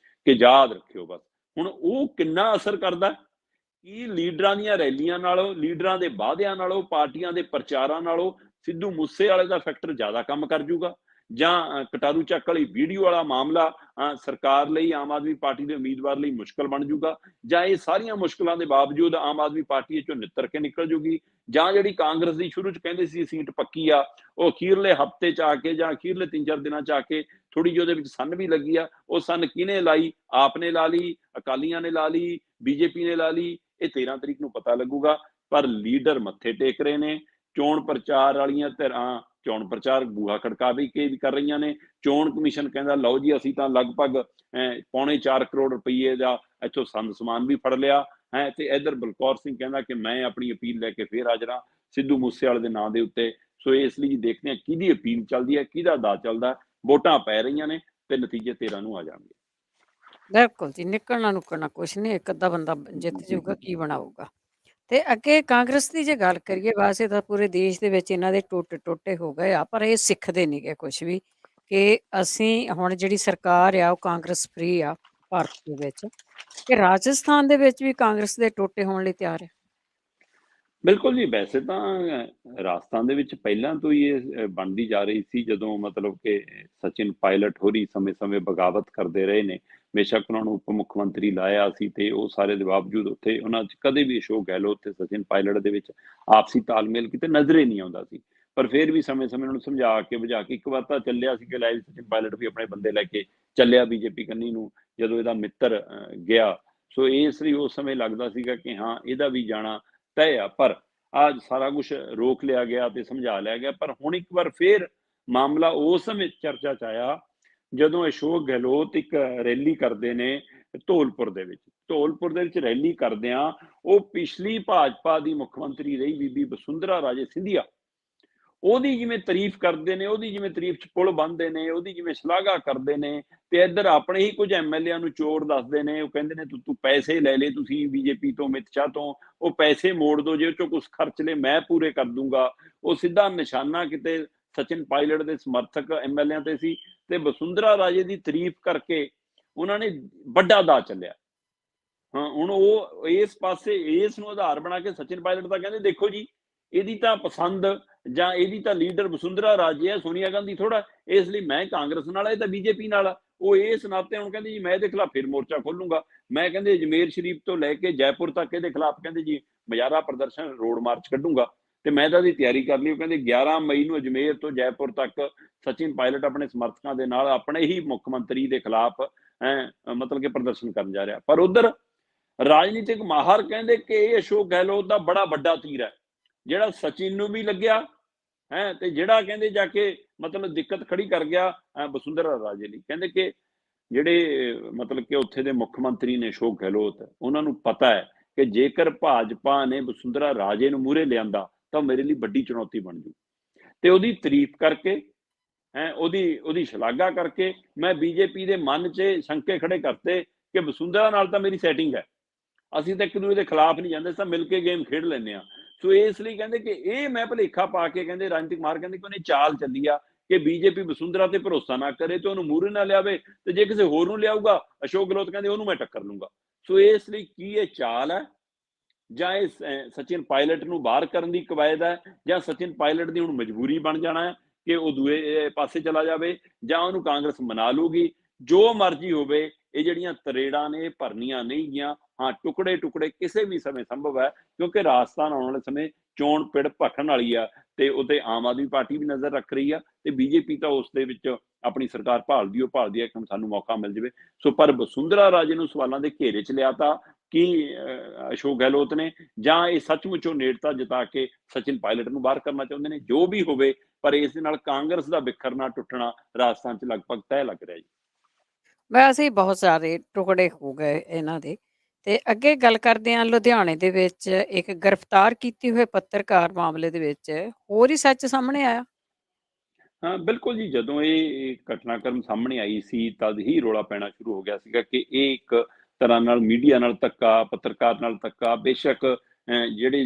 ਕਿ ਯਾਦ ਰੱਖਿਓ ਬਸ। ਹੁਣ ਉਹ ਕਿੰਨਾ ਅਸਰ ਕਰਦਾ ਕਿ ਲੀਡਰਾਂ ਦੀਆਂ ਰੈਲੀਆਂ ਨਾਲੋਂ, ਲੀਡਰਾਂ ਦੇ ਵਾਅਦਿਆਂ ਨਾਲੋਂ, ਪਾਰਟੀਆਂ ਦੇ ਪ੍ਰਚਾਰਾਂ ਨਾਲੋਂ ਸਿੱਧੂ ਮੂਸੇਵਾਲੇ ਦਾ ਫੈਕਟਰ ਜ਼ਿਆਦਾ ਕੰਮ ਕਰ ਜੂਗਾ, ਜਾਂ ਕਟਾਰੂ ਚੱਕ ਵਾਲੀ ਵੀਡੀਓ ਵਾਲਾ ਮਾਮਲਾ ਸਰਕਾਰ ਲਈ, ਆਮ ਆਦਮੀ ਪਾਰਟੀ ਦੇ ਉਮੀਦਵਾਰ ਲਈ ਮੁਸ਼ਕਲ ਬਣ ਜੂਗਾ, ਜਾਂ ਇਹ ਸਾਰੀਆਂ ਮੁਸ਼ਕਲਾਂ ਦੇ ਬਾਵਜੂਦ ਆਮ ਆਦਮੀ ਪਾਰਟੀ ਚੋਂ ਨਿੱਤਰ ਕੇ ਨਿਕਲ ਜੂਗੀ, ਜਾਂ ਜਿਹੜੀ ਕਾਂਗਰਸ ਦੀ ਸ਼ੁਰੂ 'ਚ ਕਹਿੰਦੇ ਸੀ ਸੀਟ ਪੱਕੀ ਆ, ਉਹ ਅਖੀਰਲੇ ਹਫ਼ਤੇ 'ਚ ਆ ਕੇ ਜਾਂ ਅਖੀਰਲੇ 3-4 ਦਿਨਾਂ 'ਚ ਆ ਕੇ ਥੋੜੀ ਜਿਹੀ ਉਹਦੇ ਵਿੱਚ ਸੰਨ ਵੀ ਲੱਗੀ ਆ। ਉਹ ਸੰਨ ਕਿਹਨੇ ਲਾਈ? ਆਪ ਨੇ ਲਾ ਲਈ, ਅਕਾਲੀਆਂ ਨੇ ਲਾ ਲਈ, ਬੀਜੇਪੀ ਨੇ ਲਾ ਲਈ, ਇਹ 13 ਤਰੀਕ ਨੂੰ ਪਤਾ ਲੱਗੂਗਾ। ਪਰ ਲੀਡਰ ਮੱਥੇ ਟੇਕ ਰਹੇ ਨੇ, ਚੋਣ ਪ੍ਰਚਾਰ ਵਾਲੀਆਂ ਧਿਰਾਂ ਚੋਣ ਪ੍ਰਚਾਰ ਬੂਹਾ ਖੜਕਾ ਵੀ ਕਰ ਰਹੀਆਂ ਨੇ। ਚੋਣ ਕਮਿਸ਼ਨ ਕਹਿੰਦਾ ਲਓ ਜੀ ਅਸੀਂ ਤਾਂ ਲਗਭਗ 4.25 ਕਰੋੜ ਰੁਪਈਏ ਦਾ ਇੱਥੋਂ ਸੰਦ ਸਮਾਨ ਵੀ ਫੜ ਲਿਆ ਹੈ, ਤੇ ਇੱਧਰ ਬਲਕੌਰ ਸਿੰਘ ਕਹਿੰਦਾ ਕਿ ਮੈਂ ਆਪਣੀ ਅਪੀਲ ਲੈ ਕੇ ਫੇਰ ਹਾਜ਼ਰ ਸਿੱਧੂ ਮੂਸੇਵਾਲੇ ਦੇ ਨਾਂ ਦੇ ਉੱਤੇ। ਸੋ ਇਸ ਲਈ ਦੇਖਦੇ ਹਾਂ ਕਿਹਦੀ ਅਪੀਲ ਚੱਲਦੀ ਹੈ, ਕਿਹਦਾ ਦਾ ਚੱਲਦਾ। ਵੋਟਾਂ ਪੈ ਰਹੀਆਂ ਨੇ ਤੇ ਨਤੀਜੇ 13 ਨੂੰ ਆ ਜਾਣਗੇ। ਬਿਲਕੁਲ ਜੀ, ਨਿਕਲਣਾ ਨੁਕਲਣਾ ਕੁਛ ਨਹੀਂ, ਇੱਕ ਅੱਧਾ ਬੰਦਾ ਜਿੱਤ ਜਾਊਗਾ, ਕੀ ਬਣਾਊਗਾ। ਤੇ ਅੱਗੇ ਕਾਂਗਰਸ ਦੀ ਜੇ ਗੱਲ ਕਰੀਏ, ਵੈਸੇ ਤਾਂ ਪੂਰੇ ਦੇਸ਼ ਦੇ ਵਿੱਚ ਇਹਨਾਂ ਦੇ ਟੋਟੇ ਹੋ ਗਏ ਆ, ਪਰ ਇਹ ਸਿੱਖਦੇ ਨਹੀਂ ਗੇ ਕੁਛ ਵੀ, ਕਿ ਅਸੀਂ ਹੁਣ ਜਿਹੜੀ ਸਰਕਾਰ ਆ ਉਹ ਕਾਂਗਰਸ ਫ੍ਰੀ ਆ ਭਾਰਤ ਦੇ ਵਿੱਚ, ਕਿ ਰਾਜਸਥਾਨ ਦੇ ਵਿੱਚ ਵੀ ਕਾਂਗਰਸ ਦੇ ਟੋਟੇ ਹੋਣ ਲਈ ਤਿਆਰ ਹੈ। ਬਿਲਕੁਲ ਜੀ, ਵੈਸੇ ਤਾਂ ਰਾਜਸਥਾਨ ਦੇ ਵਿੱਚ ਪਹਿਲਾਂ ਤੋਂ ਹੀ ਇਹ ਬਣਦੀ ਜਾ ਰਹੀ ਸੀ, ਜਦੋਂ ਮਤਲਬ ਕਿ ਸਚਿਨ ਪਾਇਲਟ ਹੋਰੀ ਸਮੇਂ-ਸਮੇਂ ਬਗਾਵਤ ਕਰਦੇ ਰਹੇ ਨੇ, ਬੇਸ਼ੱਕ ਉਹਨਾਂ ਨੂੰ ਉਪ ਮੁੱਖ ਮੰਤਰੀ ਲਾਇਆ ਸੀ ਤੇ ਉਹ ਸਾਰੇ ਦੇ ਬਾਵਜੂਦ ਉੱਥੇ ਉਹਨਾਂ 'ਚ ਕਦੇ ਵੀ ਅਸ਼ੋਕ ਗਹਿਲੋਤ ਤੇ ਸਚਿਨ ਪਾਇਲਟ ਦੇ ਵਿੱਚ ਆਪਸੀ ਤਾਲਮੇਲ ਕਿਤੇ ਨਜ਼ਰ ਹੀ ਨਹੀਂ ਆਉਂਦਾ ਸੀ। ਪਰ ਫਿਰ ਵੀ ਸਮੇਂ-ਸਮੇਂ ਉਹਨਾਂ ਨੂੰ ਸਮਝਾ ਕੇ ਬੁਝਾ ਕੇ ਇੱਕ ਵਾਰ ਤਾਂ ਚੱਲਿਆ ਸੀ ਕਿ ਲੈ ਵੀ ਸਚਿਨ ਪਾਇਲਟ ਵੀ ਆਪਣੇ ਬੰਦੇ ਲੈ ਕੇ ਚੱਲਿਆ ਬੀਜੇਪੀ ਕੰਨੀ ਨੂੰ, ਜਦੋਂ ਇਹਦਾ ਮਿੱਤਰ ਗਿਆ। ਸੋ ਇਸ ਲਈ ਉਸ ਸਮੇਂ ਲੱਗਦਾ ਸੀਗਾ ਕਿ ਹਾਂ ਇਹਦਾ ਵੀ ਜਾਣਾ ਤੈਅ ਆ, ਪਰ ਅੱਜ ਸਾਰਾ ਕੁਛ ਰੋਕ ਲਿਆ ਗਿਆ ਤੇ ਸਮਝਾ ਲਿਆ ਗਿਆ। ਪਰ ਹੁਣ ਇੱਕ ਵਾਰ ਫਿਰ ਮਾਮਲਾ ਉਸ ਸਮੇਂ ਚਰਚਾ 'ਚ ਆਇਆ ਜਦੋਂ ਅਸ਼ੋਕ ਗਹਿਲੋਤ ਇੱਕ ਰੈਲੀ ਕਰਦੇ ਨੇ ਧੌਲਪੁਰ ਦੇ ਵਿੱਚ। ਧੌਲਪੁਰ ਦੇ ਵਿੱਚ ਰੈਲੀ ਕਰਦਿਆਂ ਉਹ ਪਿਛਲੀ ਭਾਜਪਾ ਦੀ ਮੁੱਖ ਮੰਤਰੀ ਰਹੀ ਬੀਬੀ ਵਸੁੰਧਰਾ ਰਾਜੇ ਸਿੰਧੀਆ, ਉਹਦੀ ਜਿਵੇਂ ਤਾਰੀਫ਼ ਕਰਦੇ ਨੇ, ਉਹਦੀ ਜਿਵੇਂ ਤਾਰੀਫ਼ 'ਚ ਪੁੱਲ ਬੰਨ੍ਹਦੇ ਨੇ, ਉਹਦੀ ਜਿਵੇਂ ਸ਼ਲਾਘਾ ਕਰਦੇ ਨੇ ਤੇ ਇੱਧਰ ਆਪਣੇ ਹੀ ਕੁਝ ਐਮਐਲਏਆਂ ਨੂੰ ਚੋਰ ਦੱਸਦੇ ਨੇ। ਉਹ ਕਹਿੰਦੇ ਨੇ ਤੂੰ ਪੈਸੇ ਲੈ ਲਏ ਤੁਸੀਂ ਬੀਜੇਪੀ ਤੋਂ, ਅਮਿਤ ਸ਼ਾਹ ਤੋਂ, ਉਹ ਪੈਸੇ ਮੋੜ ਦਿਓ, ਜੇ ਉਹ 'ਚੋਂ ਕੁਛ ਖਰਚ ਲਏ ਮੈਂ ਪੂਰੇ ਕਰ ਦੂੰਗਾ। ਉਹ ਸਿੱਧਾ ਨਿਸ਼ਾਨਾ ਕਿਤੇ ਸਚਿਨ ਪਾਇਲਟ ਦੇ ਸਮਰਥਕ ਐਮਐਲਏਆਂ ਤੇ ਸੀ ਤੇ ਵਸੁੰਧਰਾ ਰਾਜੇ ਦੀ ਤਾਰੀਫ਼ ਕਰਕੇ ਉਹਨਾਂ ਨੇ ਵੱਡਾ ਦਾਅ ਚੱਲਿਆ। ਹਾਂ, ਹੁਣ ਉਹ ਇਸ ਪਾਸੇ ਇਸ ਨੂੰ ਆਧਾਰ ਬਣਾ ਕੇ ਸਚਿਨ ਪਾਇਲਟ ਤਾਂ ਕਹਿੰਦੇ ਦੇਖੋ ਜੀ, ਇਹਦੀ ਤਾਂ ਪਸੰਦ ਜਾਂ ਇਹਦੀ ਤਾਂ ਲੀਡਰ ਵਸੁੰਧਰਾ ਰਾਜੇ ਹੈ, ਸੋਨੀਆ ਗਾਂਧੀ ਥੋੜ੍ਹਾ, ਇਸ ਲਈ ਮੈਂ ਕਾਂਗਰਸ ਨਾਲ ਆ, ਇਹ ਤਾਂ ਬੀਜੇਪੀ ਨਾਲ ਆ। ਉਹ ਇਸ ਨਾਤੇ ਹੁਣ ਕਹਿੰਦੇ ਜੀ ਮੈਂ ਇਹਦੇ ਖਿਲਾਫ ਫਿਰ ਮੋਰਚਾ ਖੋਲੂੰਗਾ। ਮੈਂ ਕਹਿੰਦੇ ਅਜਮੇਰ ਸ਼ਰੀਫ ਤੋਂ ਲੈ ਕੇ ਜੈਪੁਰ ਤੱਕ ਇਹਦੇ ਖਿਲਾਫ ਕਹਿੰਦੇ ਜੀ ਮੁਜ਼ਾਹਰਾ ਪ੍ਰਦਰਸ਼ਨ ਰੋਡ ਮਾਰਚ ਕੱਢੂੰਗਾ ਤੇ ਮੈਂ ਤਾਂ ਇਹਦੀ ਤਿਆਰੀ ਕਰ ਲਈ। ਉਹ ਕਹਿੰਦੇ 11 ਮਈ ਨੂੰ ਅਜਮੇਰ ਤੋਂ ਜੈਪੁਰ ਤੱਕ ਸਚਿਨ ਪਾਇਲਟ ਆਪਣੇ ਸਮਰਥਕਾਂ ਦੇ ਨਾਲ ਆਪਣੇ ਹੀ ਮੁੱਖ ਮੰਤਰੀ ਦੇ ਖਿਲਾਫ ਮਤਲਬ ਕਿ ਪ੍ਰਦਰਸ਼ਨ ਕਰਨ ਜਾ ਰਿਹਾ। ਪਰ ਉਧਰ ਰਾਜਨੀਤਿਕ ਮਾਹਰ ਕਹਿੰਦੇ ਕਿ ਇਹ ਅਸ਼ੋਕ ਗਹਿਲੋਤ ਦਾ ਬੜਾ ਵੱਡਾ ਤੀਰ ਹੈ, ਜਿਹੜਾ ਸਚਿਨ ਨੂੰ ਵੀ ਲੱਗਿਆ ਹੈ ਤੇ ਜਿਹੜਾ ਕਹਿੰਦੇ ਜਾ ਕੇ ਮਤਲਬ ਦਿੱਕਤ ਖੜੀ ਕਰ ਗਿਆ ਵਸੁੰਧਰਾ ਰਾਜੇ ਲਈ। ਕਹਿੰਦੇ ਕਿ ਜਿਹੜੇ ਮਤਲਬ ਕਿ ਉੱਥੇ ਦੇ ਮੁੱਖ ਮੰਤਰੀ ਨੇ ਅਸ਼ੋਕ ਗਹਿਲੋਤ, ਉਹਨਾਂ ਨੂੰ ਪਤਾ ਹੈ ਕਿ ਜੇਕਰ ਭਾਜਪਾ ਨੇ ਵਸੁੰਧਰਾ ਰਾਜੇ ਨੂੰ ਮੂਹਰੇ ਲਿਆਂਦਾ ਤਾਂ ਮੇਰੇ ਲਈ ਵੱਡੀ ਚੁਣੌਤੀ ਬਣ ਜੂ ਤੇ ਉਹਦੀ ਤਾਰੀਫ਼ ਕਰਕੇ ਉਹਦੀ ਸ਼ਲਾਘਾ ਕਰਕੇ ਮੈਂ ਬੀਜੇਪੀ ਦੇ ਮਨ 'ਚ ਸ਼ੰਕੇ ਖੜੇ ਕਰਤੇ ਕਿ ਵਸੁੰਧਰਾ ਨਾਲ ਤਾਂ ਮੇਰੀ ਸੈਟਿੰਗ ਹੈ, ਅਸੀਂ ਤਾਂ ਇੱਕ ਦੂਜੇ ਦੇ ਖਿਲਾਫ ਨਹੀਂ ਜਾਂਦੇ, ਤਾਂ ਮਿਲ ਕੇ ਗੇਮ ਖੇਡ ਲੈਂਦੇ ਹਾਂ। ਸੋ ਇਸ ਲਈ ਕਹਿੰਦੇ ਕਿ ਇਹ ਮੈਂ ਭੁਲੇਖਾ ਪਾ ਕੇ ਕਹਿੰਦੇ ਰਾਜਨੀਤਿਕ ਮਾਹਰ ਕਹਿੰਦੇ ਕਿ ਉਹਨੇ ਚਾਲ ਚੱਲੀ ਆ ਕਿ ਬੀਜੇਪੀ ਵਸੁੰਧਰਾ ਤੇ ਭਰੋਸਾ ਨਾ ਕਰੇ ਤੇ ਉਹਨੂੰ ਮੂਹਰੇ ਨਾ ਲਿਆਵੇ ਤੇ ਜੇ ਕਿਸੇ ਹੋਰ ਨੂੰ ਲਿਆਊਗਾ ਅਸ਼ੋਕ ਗਹਿਲੋਤ ਕਹਿੰਦੇ ਉਹਨੂੰ ਮੈਂ ਟੱਕਰ ਲੂੰਗਾ। ਸੋ ਇਸ ਲਈ ਕੀ ਇਹ ਚਾਲ ਹੈ ਜਾਂ ਇਹ ਸਚਿਨ ਪਾਇਲਟ ਨੂੰ ਬਾਹਰ ਕਰਨ ਦੀ ਕਵਾਇਦ ਹੈ ਜਾਂ ਸਚਿਨ ਪਾਇਲਟ ਦੀ ਹੁਣ ਮਜਬੂਰੀ ਬਣ ਜਾਣਾ ਹੈ ਕਿ ਉਹ ਦੂਏ ਪਾਸੇ ਚਲਾ ਜਾਵੇ ਜਾਂ ਉਹਨੂੰ ਕਾਂਗਰਸ ਮਨਾ ਲੂਗੀ। ਜੋ ਮਰਜ਼ੀ ਹੋਵੇ, ਇਹ ਜਿਹੜੀਆਂ ਤਰੇੜਾਂ ਨੇ ਭਰਨੀਆਂ ਨਹੀਂ ਗੀਆਂ। ਹਾਂ, ਟੁਕੜੇ ਟੁਕੜੇ ਕਿਸੇ ਵੀ ਸਮੇਂ ਸੰਭਵ ਹੈ ਕਿਉਂਕਿ ਰਾਜਸਥਾਨ ਆਉਣ ਵਾਲੇ ਸਮੇਂ ਚੋਣ ਪਿੜ ਭਖਣ ਵਾਲੀ ਆ ਤੇ ਉੱਤੇ ਆਮ ਆਦਮੀ ਪਾਰਟੀ ਵੀ ਨਜ਼ਰ ਰੱਖ ਰਹੀ ਆ ਤੇ ਬੀਜੇਪੀ ਤਾਂ ਉਸ ਦੇ ਵਿੱਚ ਆਪਣੀ ਸਰਕਾਰ ਭਾਲਦੀ ਹੈ ਕਿ ਸਾਨੂੰ ਮੌਕਾ ਮਿਲ ਜਾਵੇ। ਸੋ ਪਰ ਵਸੁੰਧਰਾ ਰਾਜੇ ਨੂੰ ਸਵਾਲਾਂ ਦੇ ਘੇਰੇ 'ਚ ਲਿਆ ਤਾਂ ਕੀ ਅਸ਼ੋਕ ਗਹਿਲੋਤ ਨੇ ਜਾਂ ਇਹ ਸੱਚਮੁੱਚੋਂ ਨੇੜਤਾ ਜਤਾ ਕੇ ਸਚਿਨ ਪਾਇਲਟ ਨੂੰ ਬਾਹਰ ਕਰਨਾ ਚਾਹੁੰਦੇ ਨੇ। ਜੋ ਵੀ ਹੋਵੇ, ਪਰ ਇਸ ਦੇ ਨਾਲ ਕਾਂਗਰਸ ਦਾ ਬਿਖਰਨਾ ਟੁੱਟਣਾ ਰਾਜਸਥਾਨ 'ਚ ਲਗਭਗ ਤੈਅ ਲੱਗ ਰਿਹਾ ਜੀ। ਵੈਸੇ ਹੀ ਬਹੁਤ ਸਾਰੇ ਟੁਕੜੇ ਹੋ ਗਏ ਇਹਨਾਂ ਦੇ। ਤੇ ਅੱਗੇ ਗੱਲ ਕਰਦੇ ਹਾਂ ਲੁਧਿਆਣੇ ਦੇ ਵਿੱਚ ਇੱਕ ਗ੍ਰਿਫਤਾਰ ਕੀਤੇ ਹੋਏ ਪੱਤਰਕਾਰ ਮਾਮਲੇ ਦੇ ਵਿੱਚ ਹੋਰ ਹੀ ਸੱਚ ਸਾਹਮਣੇ ਆਇਆ। ਹਾਂ, ਬਿਲਕੁਲ ਜੀ, ਜਦੋਂ ਇਹ ਘਟਨਾਕ੍ਰਮ ਸਾਹਮਣੇ ਆਈ ਸੀ ਤਦ ਹੀ ਰੌਲਾ ਪੈਣਾ ਸ਼ੁਰੂ ਹੋ ਗਿਆ ਸੀਗਾ ਕਿ ਇਹ ਇੱਕ ਤਰ੍ਹਾਂ ਨਾਲ ਮੀਡੀਆ ਨਾਲ ਧੱਕਾ, ਪੱਤਰਕਾਰ ਨਾਲ ਧੱਕਾ। ਬੇਸ਼ੱਕ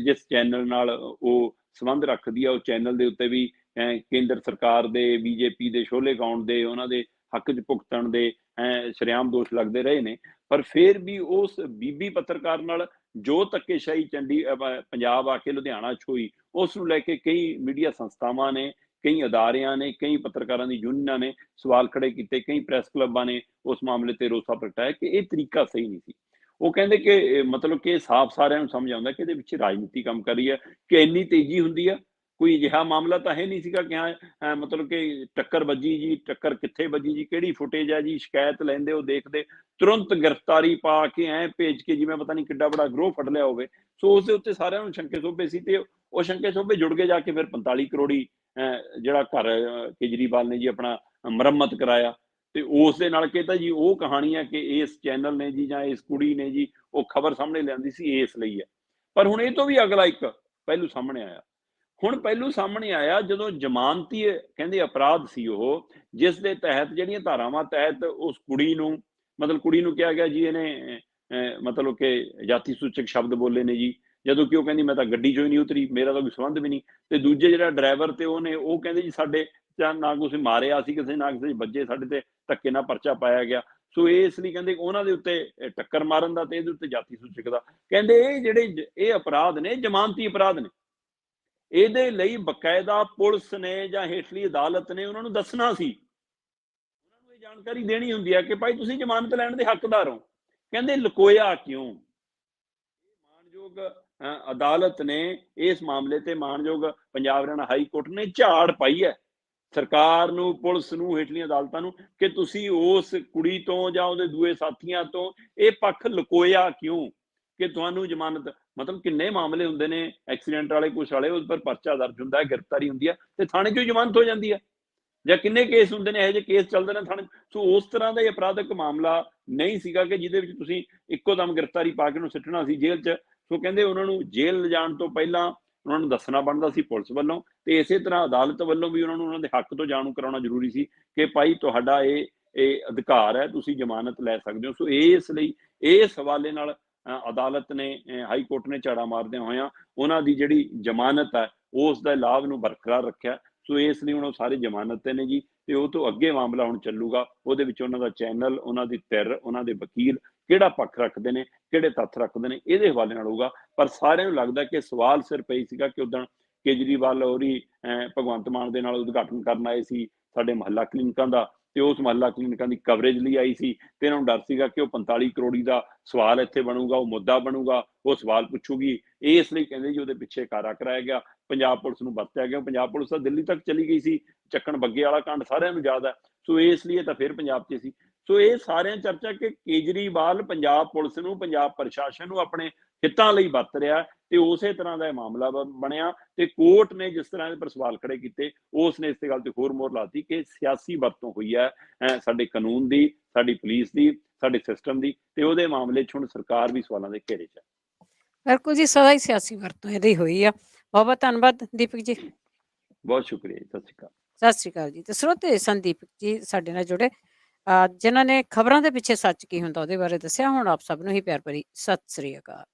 ਜਿਸ ਚੈਨਲ ਨਾਲ ਉਹ ਸੰਬੰਧ ਰੱਖਦੀ ਆ, ਉਹ ਚੈਨਲ ਦੇ ਉੱਤੇ ਵੀ ਕੇਂਦਰ ਸਰਕਾਰ ਦੇ, ਬੀਜੇਪੀ ਦੇ ਛੋਲੇ ਗਾਉਣ ਦੇ, ਉਹਨਾਂ ਦੇ ਹੱਕ 'ਚ ਭੁਗਤਣ ਦੇ ਸ਼ਰੇਆਮ ਦੋਸ਼ ਲੱਗਦੇ ਰਹੇ ਨੇ। ਪਰ ਫਿਰ ਵੀ ਉਸ ਬੀਬੀ ਪੱਤਰਕਾਰ ਨਾਲ ਜੋ ਧੱਕੇਸ਼ਾਹੀ ਪੰਜਾਬ ਆ ਕੇ ਲੁਧਿਆਣਾ 'ਚ ਹੋਈ, ਉਸ ਨੂੰ ਲੈ ਕੇ ਕਈ ਮੀਡੀਆ ਸੰਸਥਾਵਾਂ ਨੇ, ਕਈ ਅਦਾਰਿਆਂ ਨੇ, ਕਈ ਪੱਤਰਕਾਰਾਂ ਦੀ ਯੂਨੀਅਨਾਂ ਨੇ ਸਵਾਲ ਖੜੇ ਕੀਤੇ, ਕਈ ਪ੍ਰੈਸ ਕਲੱਬਾਂ ਨੇ ਉਸ ਮਾਮਲੇ ਤੇ ਰੋਸਾ ਪ੍ਰਗਟਾਇਆ ਕਿ ਇਹ ਤਰੀਕਾ ਸਹੀ ਨਹੀਂ ਸੀ। ਉਹ ਕਹਿੰਦੇ ਕਿ ਮਤਲਬ ਕਿ ਸਾਫ਼ ਸਾਰਿਆਂ ਨੂੰ ਸਮਝ ਆਉਂਦਾ ਕਿ ਇਹਦੇ ਵਿੱਚ ਰਾਜਨੀਤੀ ਕੰਮ ਕਰ ਰਹੀ ਹੈ, ਕਿ ਇੰਨੀ ਤੇਜ਼ੀ ਹੁੰਦੀ ਆ। ਕੋਈ ਅਜਿਹਾ ਮਾਮਲਾ ਤਾਂ ਹੈ ਨਹੀਂ ਸੀਗਾ ਕਿ ਹਾਂ ਮਤਲਬ ਕਿ ਟੱਕਰ ਵੱਜੀ ਜੀ, ਟੱਕਰ ਕਿੱਥੇ ਵੱਜੀ ਜੀ, ਕਿਹੜੀ ਫੁਟੇਜ ਹੈ ਜੀ, ਸ਼ਿਕਾਇਤ ਲੈਂਦੇ ਉਹ ਦੇਖਦੇ, ਤੁਰੰਤ ਗ੍ਰਿਫਤਾਰੀ ਪਾ ਕੇ ਭੇਜ ਕੇ ਜਿਵੇਂ ਪਤਾ ਨਹੀਂ ਕਿੱਡਾ ਬੜਾ ਗਰੋਹ ਫੜ ਲਿਆ ਹੋਵੇ। ਸੋ ਉਸ ਦੇ ਉੱਤੇ ਸਾਰਿਆਂ ਨੂੰ ਸ਼ੰਕੇ ਸੋਭੇ ਸੀ ਤੇ ਉਹ ਸ਼ੰਕੇ ਸੋਭੇ ਜੁੜ ਕੇ ਜਾ ਕੇ ਫਿਰ 45 ਕਰੋੜੀ ਜਿਹੜਾ ਘਰ ਕੇਜਰੀਵਾਲ ਨੇ ਜੀ ਆਪਣਾ ਮੁਰੰਮਤ ਕਰਾਇਆ ਤੇ ਉਸ ਦੇ ਨਾਲ ਕਹਿੰਦਾ ਜੀ ਉਹ ਕਹਾਣੀ ਹੈ ਕਿ ਇਸ ਚੈਨਲ ਨੇ ਜੀ ਜਾਂ ਇਸ ਕੁੜੀ ਨੇ ਜੀ ਉਹ ਖਬਰ ਸਾਹਮਣੇ ਲਿਆਂਦੀ ਸੀ ਇਸ ਲਈ ਹੈ। ਪਰ ਹੁਣ ਇਹ ਤੋਂ ਵੀ ਅਗਲਾ ਇੱਕ ਪਹਿਲੂ ਸਾਹਮਣੇ ਆਇਆ। ਹੁਣ ਪਹਿਲੂ ਸਾਹਮਣੇ ਆਇਆ ਜਦੋਂ ਜ਼ਮਾਨਤੀ ਕਹਿੰਦੇ ਅਪਰਾਧ ਸੀ ਉਹ, ਜਿਸ ਦੇ ਤਹਿਤ ਜਿਹੜੀਆਂ ਧਾਰਾਵਾਂ ਤਹਿਤ ਉਸ ਕੁੜੀ ਨੂੰ ਕਿਹਾ ਗਿਆ ਜੀ ਇਹਨੇ ਮਤਲਬ ਕਿ ਜਾਤੀ ਸੂਚਕ ਸ਼ਬਦ ਬੋਲੇ ਨੇ ਜੀ, ਜਦੋਂ ਕਿ ਉਹ ਕਹਿੰਦੀ ਮੈਂ ਤਾਂ ਗੱਡੀ 'ਚੋਂ ਹੀ ਨਹੀਂ ਉਤਰੀ, ਮੇਰਾ ਤਾਂ ਕੋਈ ਸੰਬੰਧ ਵੀ ਨਹੀਂ। ਤੇ ਦੂਜੇ ਜਿਹੜਾ ਡਰਾਈਵਰ ਤੇ ਉਹ ਕਹਿੰਦੇ ਜੀ ਸਾਡੇ ਨਾ ਕਿਸੇ ਮਾਰਿਆ ਸੀ, ਕਿਸੇ ਨਾ ਕਿਸੇ ਵੱਜੇ, ਸਾਡੇ ਤੇ ਧੱਕੇ ਨਾਲ ਪਰਚਾ ਪਾਇਆ ਗਿਆ। ਸੋ ਇਸ ਲਈ ਕਹਿੰਦੇ ਉਹਨਾਂ ਦੇ ਉੱਤੇ ਟੱਕਰ ਮਾਰਨ ਦਾ ਤੇ ਇਹਦੇ ਉੱਤੇ ਜਾਤੀ ਸੂਚਕ ਦਾ, ਕਹਿੰਦੇ ਇਹ ਜਿਹੜੇ ਇਹ ਅਪਰਾਧ ਨੇ ਜ਼ਮਾਨਤੀ ਅਪਰਾਧ ਨੇ। ਇਹਦੇ ਲਈ ਬਕਾਇਦਾ ਪੁਲਿਸ ਨੇ ਜਾਂ ਹੇਠਲੀ ਅਦਾਲਤ ਨੇ ਉਹਨਾਂ ਨੂੰ ਦੱਸਣਾ ਸੀ, ਉਹਨਾਂ ਨੂੰ ਇਹ ਜਾਣਕਾਰੀ ਦੇਣੀ ਹੁੰਦੀ ਹੈ ਕਿ ਭਾਈ ਤੁਸੀਂ ਜ਼ਮਾਨਤ ਲੈਣ ਦੇ ਹੱਕਦਾਰ ਹੋ। ਕਹਿੰਦੇ ਲੁਕੋਇਆ ਕਿਉਂ? ਮਾਣਯੋਗ ਅਦਾਲਤ ਨੇ ਇਸ ਮਾਮਲੇ ਤੇ ਮਾਣਯੋਗ ਪੰਜਾਬ ਹਰਿਆਣਾ ਹਾਈ ਕੋਰਟ ਨੇ ਝਾੜ ਪਾਈ ਹੈ ਸਰਕਾਰ ਨੂੰ, ਪੁਲਿਸ ਨੂੰ, ਹੇਠਲੀਆਂ ਅਦਾਲਤਾਂ ਨੂੰ ਕਿ ਤੁਸੀਂ ਉਸ ਕੁੜੀ ਤੋਂ ਜਾਂ ਉਹਦੇ ਦੂਏ ਸਾਥੀਆਂ ਤੋਂ ਇਹ ਪੱਖ ਲੁਕੋਇਆ ਕਿਉਂ ਕਿ ਤੁਹਾਨੂੰ ਜ਼ਮਾਨਤ, ਮਤਲਬ ਕਿੰਨੇ ਮਾਮਲੇ ਹੁੰਦੇ ਨੇ ਐਕਸੀਡੈਂਟ ਵਾਲੇ, ਕੁਛ ਵਾਲੇ, ਉਸ ਪਰ ਪਰਚਾ ਦਰਜ ਹੁੰਦਾ ਹੈ, ਗ੍ਰਿਫਤਾਰੀ ਹੁੰਦੀ ਹੈ ਤੇ ਥਾਣੇ 'ਚੋਂ ਜ਼ਮਾਨਤ ਹੋ ਜਾਂਦੀ ਹੈ, ਜਾਂ ਕਿੰਨੇ ਕੇਸ ਹੁੰਦੇ ਨੇ ਇਹੋ ਜਿਹੇ ਕੇਸ ਚੱਲਦੇ ਨੇ ਥਾਣੇ। ਸੋ ਉਸ ਤਰ੍ਹਾਂ ਦਾ ਇਹ ਅਪਰਾਧਿਕ ਮਾਮਲਾ ਨਹੀਂ ਸੀਗਾ ਕਿ ਜਿਹਦੇ ਵਿੱਚ ਤੁਸੀਂ ਇੱਕੋ ਦਮ ਗ੍ਰਿਫਤਾਰੀ ਪਾ ਕੇ ਉਹਨੂੰ ਸਿੱਟਣਾ ਸੀ ਜੇਲ੍ਹ 'ਚ। ਸੋ ਕਹਿੰਦੇ ਉਹਨਾਂ ਨੂੰ ਜੇਲ੍ਹ ਲਿਜਾਣ ਤੋਂ ਪਹਿਲਾਂ ਉਹਨਾਂ ਨੂੰ ਦੱਸਣਾ ਬਣਦਾ ਸੀ ਪੁਲਿਸ ਵੱਲੋਂ, ਤੇ ਇਸੇ ਤਰ੍ਹਾਂ ਅਦਾਲਤ ਵੱਲੋਂ ਵੀ ਉਹਨਾਂ ਨੂੰ ਉਹਨਾਂ ਦੇ ਹੱਕ ਤੋਂ ਜਾਣੂ ਕਰਾਉਣਾ ਜ਼ਰੂਰੀ ਸੀ ਕਿ ਭਾਈ ਤੁਹਾਡਾ ਇਹ ਅਧਿਕਾਰ ਹੈ, ਤੁਸੀਂ ਜ਼ਮਾਨਤ ਲੈ ਸਕਦੇ ਹੋ। ਸੋ ਇਸ ਲਈ ਇਸ ਹਵਾਲੇ ਨਾਲ ਅਦਾਲਤ ਨੇ, ਹਾਈ ਕੋਰਟ ਨੇ ਝਾੜਾ ਮਾਰਦਿਆਂ ਹੋਇਆਂ ਉਹਨਾਂ ਦੀ ਜਿਹੜੀ ਜ਼ਮਾਨਤ ਹੈ ਉਸ ਦਾ ਲਾਭ ਨੂੰ ਬਰਕਰਾਰ ਰੱਖਿਆ। ਸੋ ਇਸ ਲਈ ਹੁਣ ਉਹ ਸਾਰੇ ਜ਼ਮਾਨਤ ਤੇ ਨੇ ਜੀ, ਤੇ ਉਹ ਤੋਂ ਅੱਗੇ ਮਾਮਲਾ ਹੁਣ ਚੱਲੂਗਾ। ਉਹਦੇ ਵਿੱਚ ਉਹਨਾਂ ਦਾ ਚੈਨਲ, ਉਹਨਾਂ ਦੀ ਧਿਰ, ਉਹਨਾਂ ਦੇ ਵਕੀਲ ਕਿਹੜਾ ਪੱਖ ਰੱਖਦੇ ਨੇ, ਕਿਹੜੇ ਤੱਥ ਰੱਖਦੇ ਨੇ, ਇਹਦੇ ਹਵਾਲੇ ਨਾਲ ਹੋਊਗਾ। ਪਰ ਸਾਰਿਆਂ ਨੂੰ ਲੱਗਦਾ ਕਿ ਸਵਾਲ ਸਿਰ ਪਈ ਸੀਗਾ ਕਿ ਉਦਣ ਕੇਜਰੀਵਾਲ ਹੋਰੀ ਭਗਵੰਤ ਮਾਨ ਦੇ ਨਾਲ ਉਦਘਾਟਨ ਕਰਨ ਆਏ ਸੀ ਸਾਡੇ ਮੁਹੱਲਾ ਕਲੀਨਿਕਾਂ ਦਾ, ਤੇ ਉਸ ਮੁਹੱਲਾ ਕਲੀਨਿਕਾਂ ਦੀ ਕਵਰੇਜ ਲਈ ਆਈ ਸੀ, ਤੇ ਇਹਨਾਂ ਨੂੰ ਡਰ ਸੀਗਾ ਕਿ ਉਹ 45 ਕਰੋੜੀ ਦਾ ਸਵਾਲ ਇੱਥੇ ਬਣੂਗਾ, ਉਹ ਮੁੱਦਾ ਬਣੂਗਾ, ਉਹ ਸਵਾਲ ਪੁੱਛੂਗੀ। ਇਸ ਲਈ ਕਹਿੰਦੇ ਜੀ ਉਹਦੇ ਪਿੱਛੇ ਕਾਰਾ ਕਰਾਇਆ ਗਿਆ, ਪੰਜਾਬ ਪੁਲਿਸ ਨੂੰ ਵਰਤਿਆ ਗਿਆ। ਪੰਜਾਬ ਪੁਲਿਸ ਤਾਂ ਦਿੱਲੀ ਤੱਕ ਚਲੀ ਗਈ ਸੀ, ਚੱਕਣ ਬੱਗੇ ਵਾਲਾ ਕਾਂਡ ਸਾਰਿਆਂ ਨੂੰ ਯਾਦ ਹੈ। ਸੋ ਇਸ ਲਈ ਇਹ ਤਾਂ ਫਿਰ ਪੰਜਾਬ 'ਚ ਸੀ। ਸੋ ਇਹ ਸਾਰਿਆਂ ਚਰਚਾ ਕਿ ਕੇਜਰੀਵਾਲ ਪੰਜਾਬ ਪੁਲਿਸ ਨੂੰ, ਪੰਜਾਬ ਪ੍ਰਸ਼ਾਸਨ ਨੂੰ ਆਪਣੇ ਹਿੱਤਾਂ ਲਈ ਵਰਤ ਰਿਹਾ, ਤੇ ਉਸੇ ਤਰ੍ਹਾਂ ਦਾ ਇਹ ਮਾਮਲਾ ਬਣਿਆ। ਤੇ ਕੋਰਟ ਨੇ ਜਿਸ ਤਰ੍ਹਾਂ ਦੇ ਪਰ ਸਵਾਲ ਖੜੇ ਕੀਤੇ, ਉਸ ਨੇ ਇਸ ਤੇ ਗੱਲ ਤੇ ਹੋਰ ਮੋਹਰ ਲਾਤੀ ਕਿ ਸਿਆਸੀ ਵਰਤੋਂ ਹੋਈ ਹੈ ਸਾਡੇ ਕਾਨੂੰਨ ਦੀ, ਸਾਡੀ ਪੁਲਿਸ ਦੀ, ਸਾਡੇ ਸਿਸਟਮ ਦੀ, ਤੇ ਉਹਦੇ ਮਾਮਲੇ 'ਚ ਹੁਣ ਸਰਕਾਰ ਵੀ ਸਵਾਲਾਂ ਦੇ ਘੇਰੇ 'ਚ ਹੈ। ਬਿਲਕੁਲ ਜੀ, ਸਦਾ ਹੀ ਸਿਆਸੀ ਵਰਤੋਂ ਇਹਦੀ ਹੋਈ ਆ। ਬਹੁਤ ਬਹੁਤ ਧੰਨਵਾਦ ਦੀਪਕ ਜੀ। ਬਹੁਤ ਸ਼ੁਕਰੀਆ ਜੀ, ਸਤਿ ਸ਼੍ਰੀ ਅਕਾਲ। ਸਤਿ ਸ਼੍ਰੀ ਅਕਾਲ ਜੀ। ਤੇ ਸਰੋਤੇ ਸਨ ਦੀਪਕ ਜੀ ਸਾਡੇ ਨਾਲ ਜੁੜੇ, ਜਿਨ੍ਹਾਂ ਨੇ ਖਬਰਾਂ ਦੇ ਪਿੱਛੇ ਸੱਚ ਕੀ ਹੁੰਦਾ ਉਹਦੇ ਬਾਰੇ ਦੱਸਿਆ। ਹੁਣ ਆਪ ਸਭ ਨੂੰ ਹੀ ਪਿਆਰ ਭਰੀ ਸਤਿ ਸ਼੍ਰੀ ਅਕਾਲ।